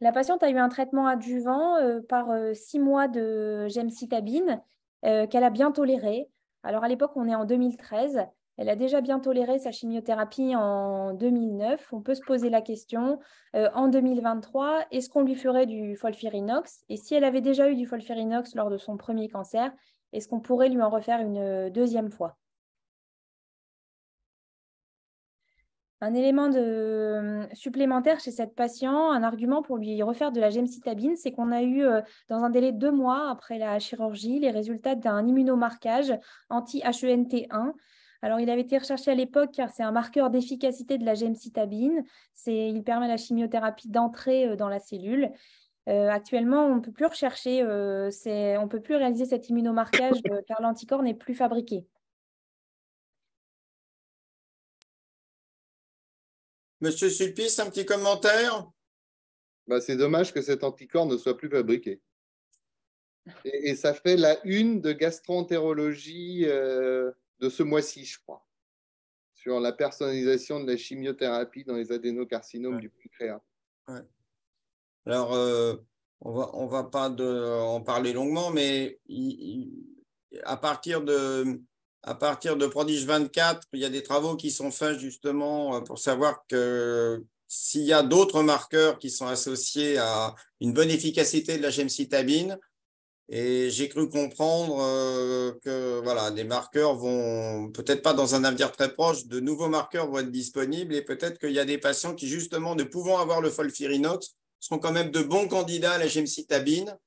La patiente a eu un traitement adjuvant par 6 mois de gemcitabine qu'elle a bien toléré. Alors à l'époque, on est en 2013. Elle a déjà bien toléré sa chimiothérapie en 2009. On peut se poser la question, en 2023, est-ce qu'on lui ferait du FOLFIRINOX? Et si elle avait déjà eu du FOLFIRINOX lors de son premier cancer, est-ce qu'on pourrait lui en refaire une deuxième fois? Un élément supplémentaire chez cette patiente, un argument pour lui refaire de la gemcitabine, c'est qu'on a eu, dans un délai de 2 mois après la chirurgie, les résultats d'un immunomarquage anti-HENT1. Alors, il avait été recherché à l'époque car c'est un marqueur d'efficacité de la gemcitabine. Il permet la chimiothérapie d'entrer dans la cellule. Actuellement, on ne peut plus rechercher, on ne peut plus réaliser cet immunomarquage car l'anticorps n'est plus fabriqué. Monsieur Sulpice, un petit commentaire? Bah, c'est dommage que cet anticorps ne soit plus fabriqué. Et ça fait la une de gastroentérologie de ce mois-ci, je crois, sur la personnalisation de la chimiothérapie dans les adénocarcinomes du pancréas. Ouais. Alors, on va pas en parler longuement, mais à partir de Prodige 24, il y a des travaux qui sont faits justement pour savoir que s'il y a d'autres marqueurs qui sont associés à une bonne efficacité de la gemcitabine. Et j'ai cru comprendre que voilà, des marqueurs vont, peut-être pas dans un avenir très proche, de nouveaux marqueurs vont être disponibles et peut-être qu'il y a des patients qui, justement, ne pouvant avoir le FOLFIRINOX, seront quand même de bons candidats à la gemcitabine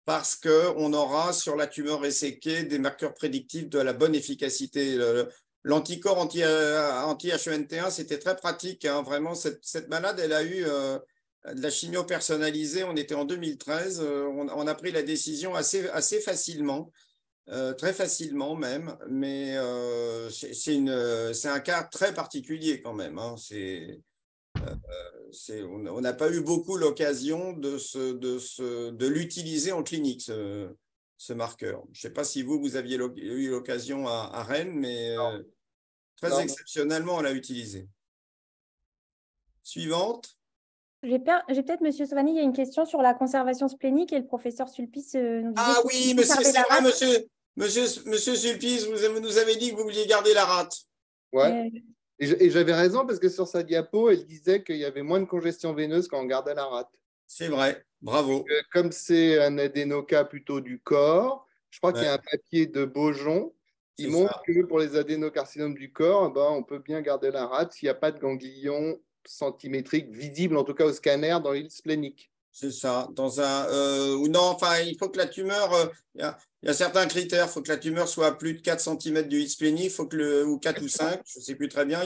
parce qu'on aura sur la tumeur resséquée des marqueurs prédictifs de la bonne efficacité. L'anticorps anti-HENT1, c'était très pratique. Hein, vraiment, cette malade, elle a eu de la chimio personnalisée. On était en 2013. On a pris la décision assez facilement, très facilement même. Mais c'est un cas très particulier quand même. Hein, on n'a pas eu beaucoup l'occasion de l'utiliser en clinique, ce marqueur. Je ne sais pas si vous aviez eu l'occasion à Rennes, mais très exceptionnellement, on l'a utilisé. Suivante. J'ai peut-être, Monsieur Savani, il y a une question sur la conservation splénique et le professeur Sulpice nous disait… Ah oui, monsieur, c'est vrai, monsieur Sulpice, vous nous avez dit que vous vouliez garder la rate. Ouais. Et j'avais raison parce que sur sa diapo, elle disait qu'il y avait moins de congestion veineuse quand on gardait la rate. C'est vrai, bravo. Comme c'est un adénoca plutôt du corps, je crois qu'il y a un papier de Beaujon qui montre que pour les adénocarcinomes du corps, ben, on peut bien garder la rate s'il n'y a pas de ganglion centimétrique visible, en tout cas au scanner, dans l'île splénique. C'est ça. Il faut que la tumeur, il y a certains critères, il faut que la tumeur soit à plus de 4 cm du hit splénique, ou 4 ou 5, je ne sais plus très bien.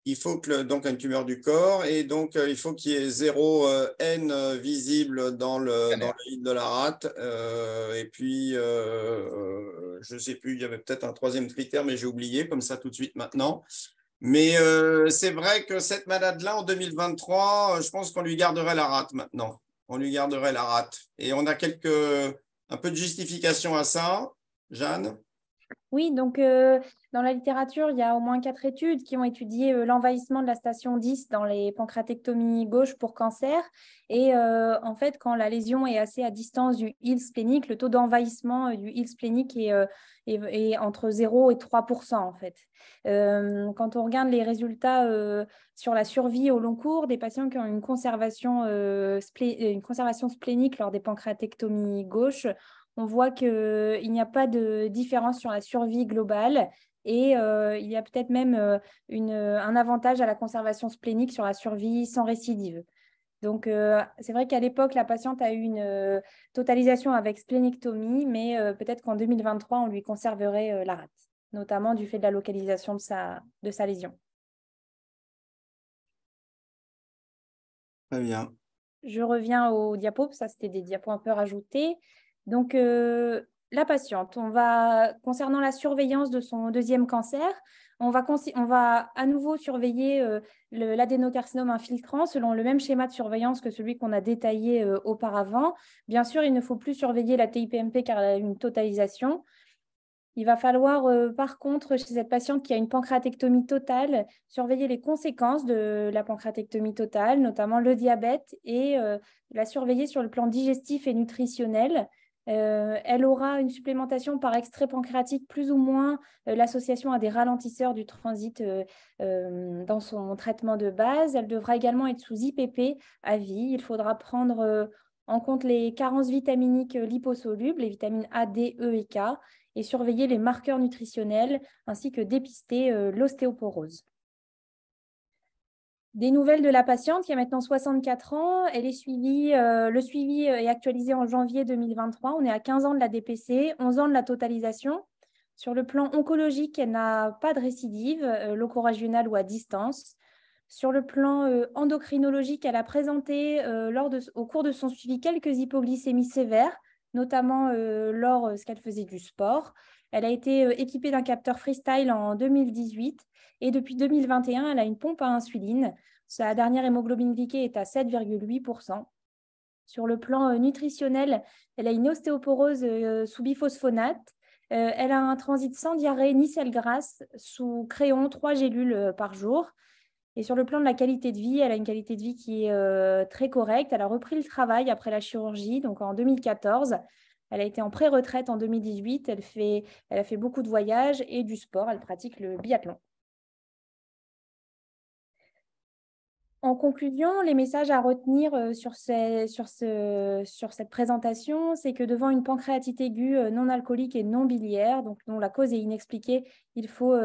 Il faut que donc une tumeur du corps, et donc il faut qu'il y ait 0 N visible dans le hit de la rate. Et puis, je ne sais plus, il y avait peut-être un troisième critère, mais j'ai oublié comme ça tout de suite maintenant. Mais c'est vrai que cette malade-là, en 2023, je pense qu'on lui garderait la rate maintenant. On lui garderait la rate. Et on a un peu de justification à ça. Jeanne? Oui, donc dans la littérature, il y a au moins 4 études qui ont étudié l'envahissement de la station 10 dans les pancréatectomies gauche pour cancer. Et en fait, quand la lésion est assez à distance du île splénique, le taux d'envahissement du île splénique est entre 0 et 3% en fait. Quand on regarde les résultats sur la survie au long cours des patients qui ont une conservation splénique lors des pancréatectomies gauche, on voit qu'il n'y a pas de différence sur la survie globale et il y a peut-être même un avantage à la conservation splénique sur la survie sans récidive. Donc, c'est vrai qu'à l'époque, la patiente a eu une totalisation avec splénictomie, mais peut-être qu'en 2023, on lui conserverait la rate, notamment du fait de la localisation de sa lésion. Très bien. Je reviens aux diapos, ça c'était des diapos un peu rajoutés. Donc, la patiente, concernant la surveillance de son deuxième cancer, on va à nouveau surveiller l'adénocarcinome infiltrant selon le même schéma de surveillance que celui qu'on a détaillé auparavant. Bien sûr, il ne faut plus surveiller la TIPMP car elle a une totalisation. Il va falloir, par contre, chez cette patiente qui a une pancréatectomie totale, surveiller les conséquences de la pancréatectomie totale, notamment le diabète, et la surveiller sur le plan digestif et nutritionnel. Elle aura une supplémentation par extrait pancréatique, plus ou moins l'association à des ralentisseurs du transit dans son traitement de base. Elle devra également être sous IPP à vie. Il faudra prendre en compte les carences vitaminiques liposolubles, les vitamines A, D, E et K, et surveiller les marqueurs nutritionnels, ainsi que dépister l'ostéoporose. Des nouvelles de la patiente qui a maintenant 64 ans. Elle est suivie, le suivi est actualisé en janvier 2023. On est à 15 ans de la DPC, 11 ans de la totalisation. Sur le plan oncologique, elle n'a pas de récidive, loco-régionale ou à distance. Sur le plan endocrinologique, elle a présenté au cours de son suivi quelques hypoglycémies sévères, notamment lorsqu'elle faisait du sport. Elle a été équipée d'un capteur freestyle en 2018 et depuis 2021, elle a une pompe à insuline. Sa dernière hémoglobine glyquée est à 7,8%. Sur le plan nutritionnel, elle a une ostéoporose sous biphosphonate. Elle a un transit sans diarrhée ni sel grasse sous crayon, 3 gélules par jour. Et sur le plan de la qualité de vie, elle a une qualité de vie qui est très correcte. Elle a repris le travail après la chirurgie, donc en 2014. Elle a été en pré-retraite en 2018. Elle a fait beaucoup de voyages et du sport. Elle pratique le biathlon. En conclusion, les messages à retenir sur cette présentation, c'est que devant une pancréatite aiguë non alcoolique et non biliaire, donc dont la cause est inexpliquée, il faut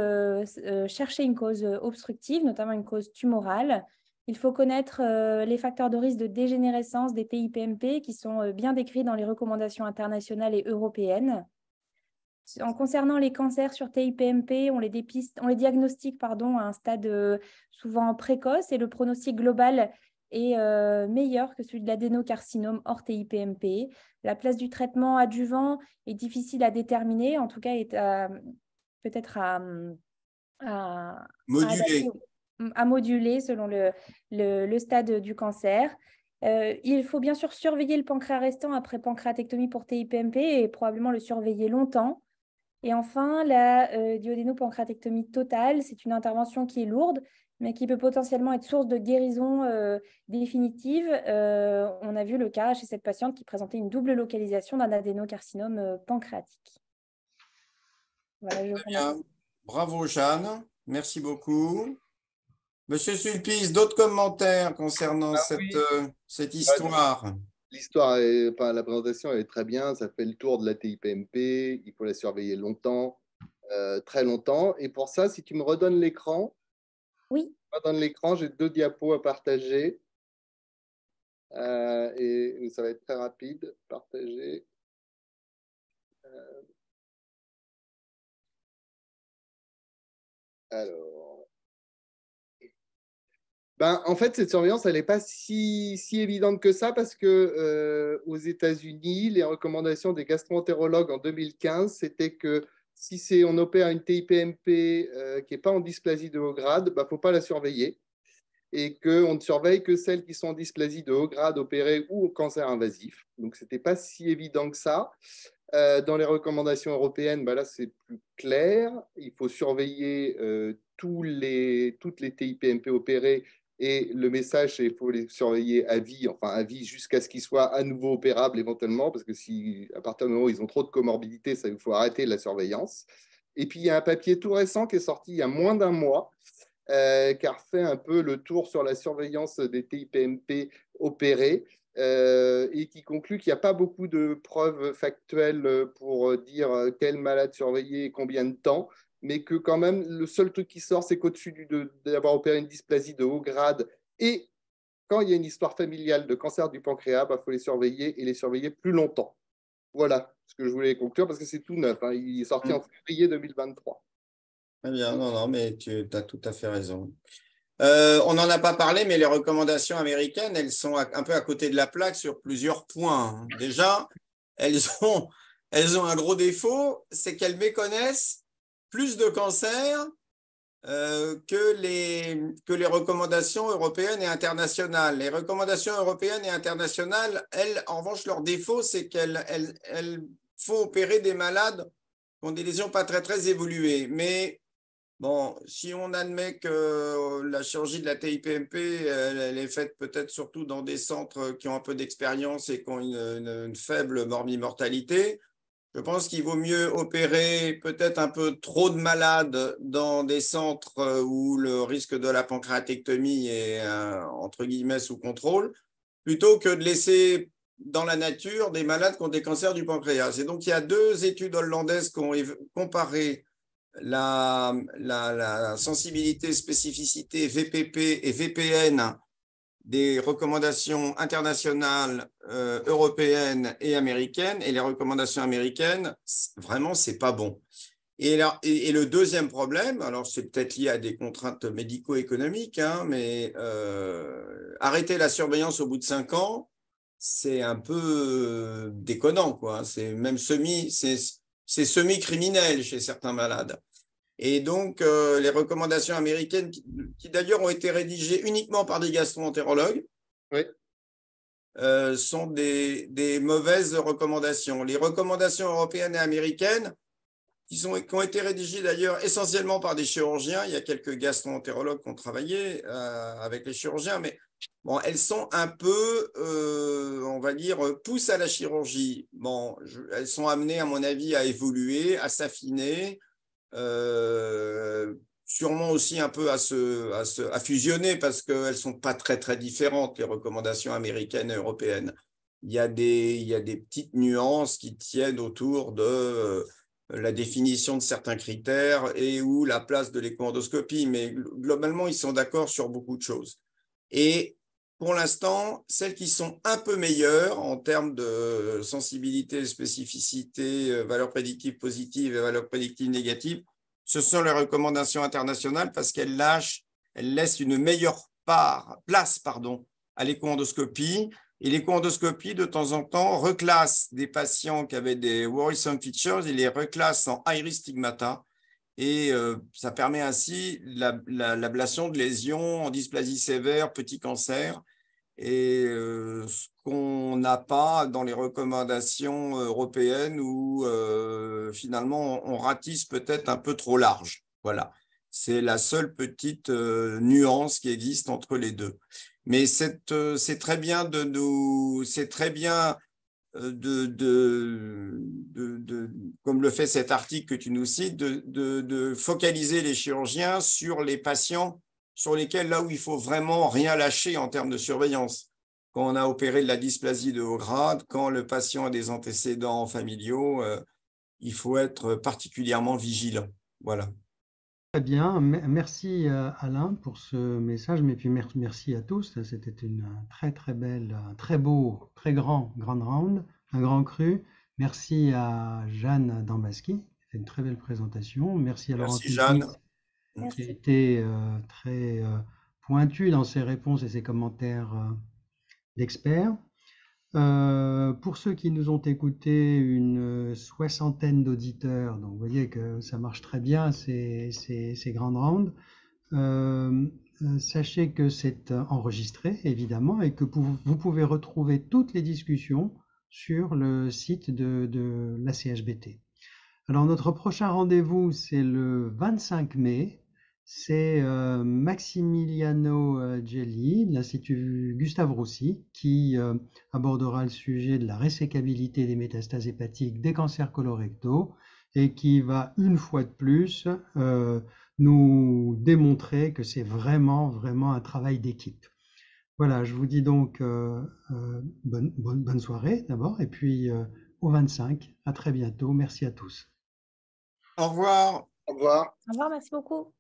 chercher une cause obstructive, notamment une cause tumorale. Il faut connaître les facteurs de risque de dégénérescence des TIPMP qui sont bien décrits dans les recommandations internationales et européennes. En concernant les cancers sur TIPMP, on les diagnostique à un stade souvent précoce et le pronostic global est meilleur que celui de l'adénocarcinome hors TIPMP. La place du traitement adjuvant est difficile à déterminer, en tout cas est peut-être à moduler selon le stade du cancer. Il faut bien sûr surveiller le pancréas restant après pancréatectomie pour TIPMP et probablement le surveiller longtemps. Et enfin, la duodénopancréatectomie totale, c'est une intervention qui est lourde, mais qui peut potentiellement être source de guérison définitive. On a vu le cas chez cette patiente qui présentait une double localisation d'un adénocarcinome pancréatique. Voilà, très bien. Bravo, Jeanne. Merci beaucoup. Monsieur Sulpice, d'autres commentaires concernant cette histoire? L'histoire, la présentation elle est très bien, ça fait le tour de la TIPMP, il faut la surveiller longtemps, très longtemps. Et pour ça, si tu me redonnes l'écran, oui. J'ai 2 diapos à partager. Et ça va être très rapide, partager. Alors. En fait, cette surveillance, elle n'est pas si évidente que ça parce que aux États-Unis, les recommandations des gastro-entérologues en 2015, c'était que si on opère une TIPMP qui n'est pas en dysplasie de haut grade, il ne faut pas la surveiller et qu'on ne surveille que celles qui sont en dysplasie de haut grade opérées ou au cancer invasif. Donc, ce n'était pas si évident que ça. Dans les recommandations européennes, là, c'est plus clair. Il faut surveiller toutes les TIPMP opérées. Et le message, c'est qu'il faut les surveiller à vie jusqu'à ce qu'ils soient à nouveau opérables éventuellement, parce que si à partir du moment où ils ont trop de comorbidité, il faut arrêter la surveillance. Et puis, il y a un papier tout récent qui est sorti il y a moins d'1 mois, qui a refait un peu le tour sur la surveillance des TIPMP opérés, et qui conclut qu'il n'y a pas beaucoup de preuves factuelles pour dire quel malade surveiller et combien de temps, mais que quand même, le seul truc qui sort, c'est qu'au-dessus d'avoir opéré une dysplasie de haut grade et quand il y a une histoire familiale de cancer du pancréas, faut les surveiller et les surveiller plus longtemps. Voilà ce que je voulais conclure parce que c'est tout neuf. Il est sorti en février 2023. Très bien, non, mais tu as tout à fait raison. On n'en a pas parlé, mais les recommandations américaines, elles sont un peu à côté de la plaque sur plusieurs points. Déjà, elles ont un gros défaut, c'est qu'elles méconnaissent plus de cancers que les recommandations européennes et internationales. Les recommandations européennes et internationales, elles, en revanche, leur défaut, c'est qu'elles font opérer des malades qui ont des lésions pas très, très évoluées. Mais Bon, si on admet que la chirurgie de la TIPMP, elle est faite peut-être surtout dans des centres qui ont un peu d'expérience et qui ont une faible mortalité, je pense qu'il vaut mieux opérer peut-être un peu trop de malades dans des centres où le risque de la pancréatectomie est, entre guillemets, sous contrôle, plutôt que de laisser dans la nature des malades qui ont des cancers du pancréas. Et donc, il y a 2 études hollandaises qui ont comparé la sensibilité, spécificité VPP et VPN des recommandations internationales, européennes et américaines. Et les recommandations américaines, vraiment, c'est pas bon. Et le deuxième problème, alors c'est peut-être lié à des contraintes médico-économiques, hein, mais arrêter la surveillance au bout de 5 ans, c'est un peu déconnant, quoi. C'est même semi-criminel chez certains malades. Et donc, les recommandations américaines, qui d'ailleurs ont été rédigées uniquement par des gastro-entérologues, Oui. sont des mauvaises recommandations. Les recommandations européennes et américaines, qui ont été rédigées d'ailleurs essentiellement par des chirurgiens, il y a quelques gastro-entérologues qui ont travaillé avec les chirurgiens, mais bon, elles sont un peu, on va dire, poussent à la chirurgie. Bon, elles sont amenées, à mon avis, à évoluer, à s'affiner, sûrement aussi un peu à fusionner parce qu'elles ne sont pas très, très différentes, les recommandations américaines et européennes. Il y a des petites nuances qui tiennent autour de la définition de certains critères et ou la place de l'écho-endoscopie, mais globalement, ils sont d'accord sur beaucoup de choses. Et pour l'instant, celles qui sont un peu meilleures en termes de sensibilité, spécificité, valeurs prédictives positives et valeurs prédictives négatives, ce sont les recommandations internationales parce qu'elles laissent une meilleure place à l'écho-endoscopie. Et l'écho-endoscopie, de temps en temps, reclasse des patients qui avaient des worrisome features, il les reclasse en high-risk stigmata. Et ça permet ainsi l'ablation de lésions en dysplasie sévère, petit cancer, et ce qu'on n'a pas dans les recommandations européennes où finalement on ratisse peut-être un peu trop large. Voilà, c'est la seule petite nuance qui existe entre les deux. Mais c'est très bien c'est très bien comme le fait cet article que tu nous cites, de focaliser les chirurgiens sur les patients sur lesquels, là où il faut vraiment rien lâcher en termes de surveillance. Quand on a opéré de la dysplasie de haut grade, quand le patient a des antécédents familiaux, il faut être particulièrement vigilant. Voilà. Très bien, merci Alain pour ce message, mais puis merci à tous. C'était une très très belle, un très beau, très grand round, un grand cru. Merci à Jeanne Dambaski, qui a fait une très belle présentation. Merci à Laurent Merci Jeanne. qui a été très pointu dans ses réponses et ses commentaires d'experts. Pour ceux qui nous ont écoutés, une soixantaine d'auditeurs, donc vous voyez que ça marche très bien ces grandes rounds. Sachez que c'est enregistré évidemment et que vous pouvez retrouver toutes les discussions sur le site de la CHBT. Alors notre prochain rendez-vous c'est le 25 mai. C'est Maximiliano Gelli de l'Institut Gustave Roussy qui abordera le sujet de la résécabilité des métastases hépatiques des cancers colorectaux et qui va une fois de plus nous démontrer que c'est vraiment un travail d'équipe. Voilà, je vous dis donc bonne soirée d'abord et puis au 25, à très bientôt. Merci à tous. Au revoir. Au revoir. Au revoir, merci beaucoup.